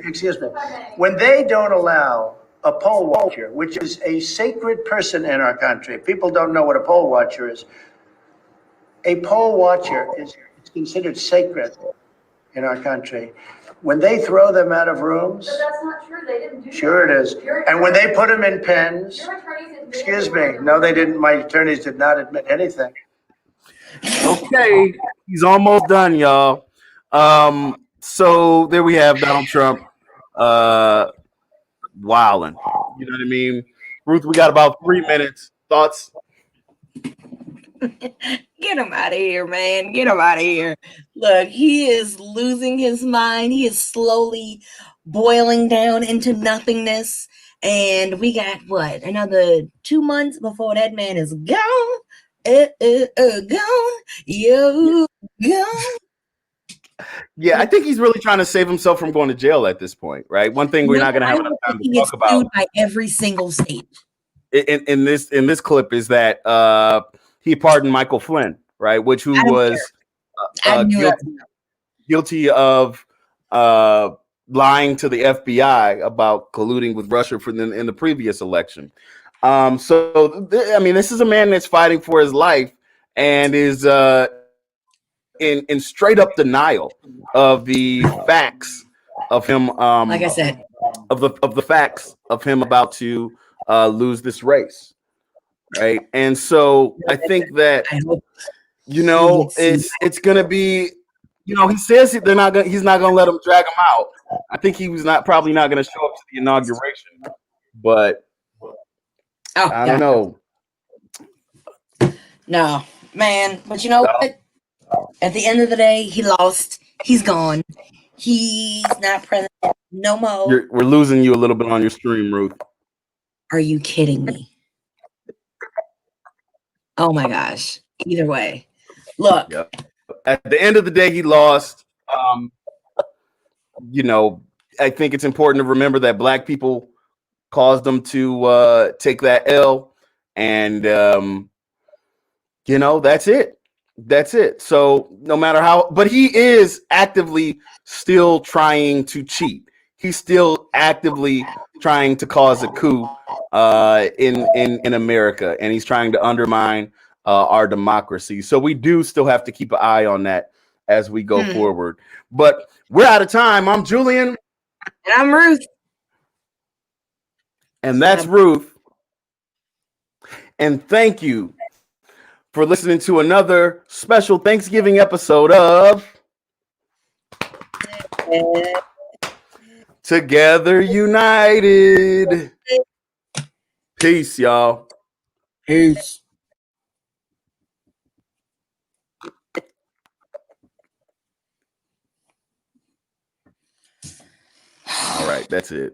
When they don't allow a poll watcher, which is a sacred person in our country, people don't know what a poll watcher is. A poll watcher is considered sacred in our country. When they throw them out of rooms, But that's not true. They didn't do sure that. it is. And when they put them in pens, Your attorneys admitted excuse they me, were- no, they didn't. My attorneys did not admit anything. Okay, he's almost done, y'all. So there we have Donald Trump wilding. You know what I mean? Ruth, we got about 3 minutes. Thoughts? Get him out of here, man. Get him out of here. Look, he is losing his mind. He is slowly boiling down into nothingness. And we got what? Another 2 months before that man is gone. Gone. Yo, gone. Yeah, I think he's really trying to save himself from going to jail at this point, right? One thing we're not going to have enough time to He talk gets about sued by every single state. in this clip is that he pardoned Michael Flynn, right? Who was guilty of lying to the FBI about colluding with Russia in the previous election. I mean, this is a man that's fighting for his life and is in straight up denial of the facts of him. Like I said, of the facts of him about to lose this race, right? And so I think that it's gonna be. He says he's not gonna let him drag him out. I think he was probably not gonna show up to the inauguration, but I don't know. No, man. But you know what? At the end of the day, he lost. He's gone. He's not president no more. We're losing you a little bit on your stream, Ruth. Are you kidding me? Oh my gosh. Either way. Look. Yep. At the end of the day, he lost. I think it's important to remember that Black people caused them to take that L, and that's it. That's it. So no matter how, but he is actively still trying to cheat. He's still actively trying to cause a coup in America, and he's trying to undermine our democracy. So we do still have to keep an eye on that as we go forward. But we're out of time. I'm Julian. And I'm Ruth. And that's Ruth. And thank you for listening to another special Thanksgiving episode of Together United. Peace, y'all. Peace. All right, that's it.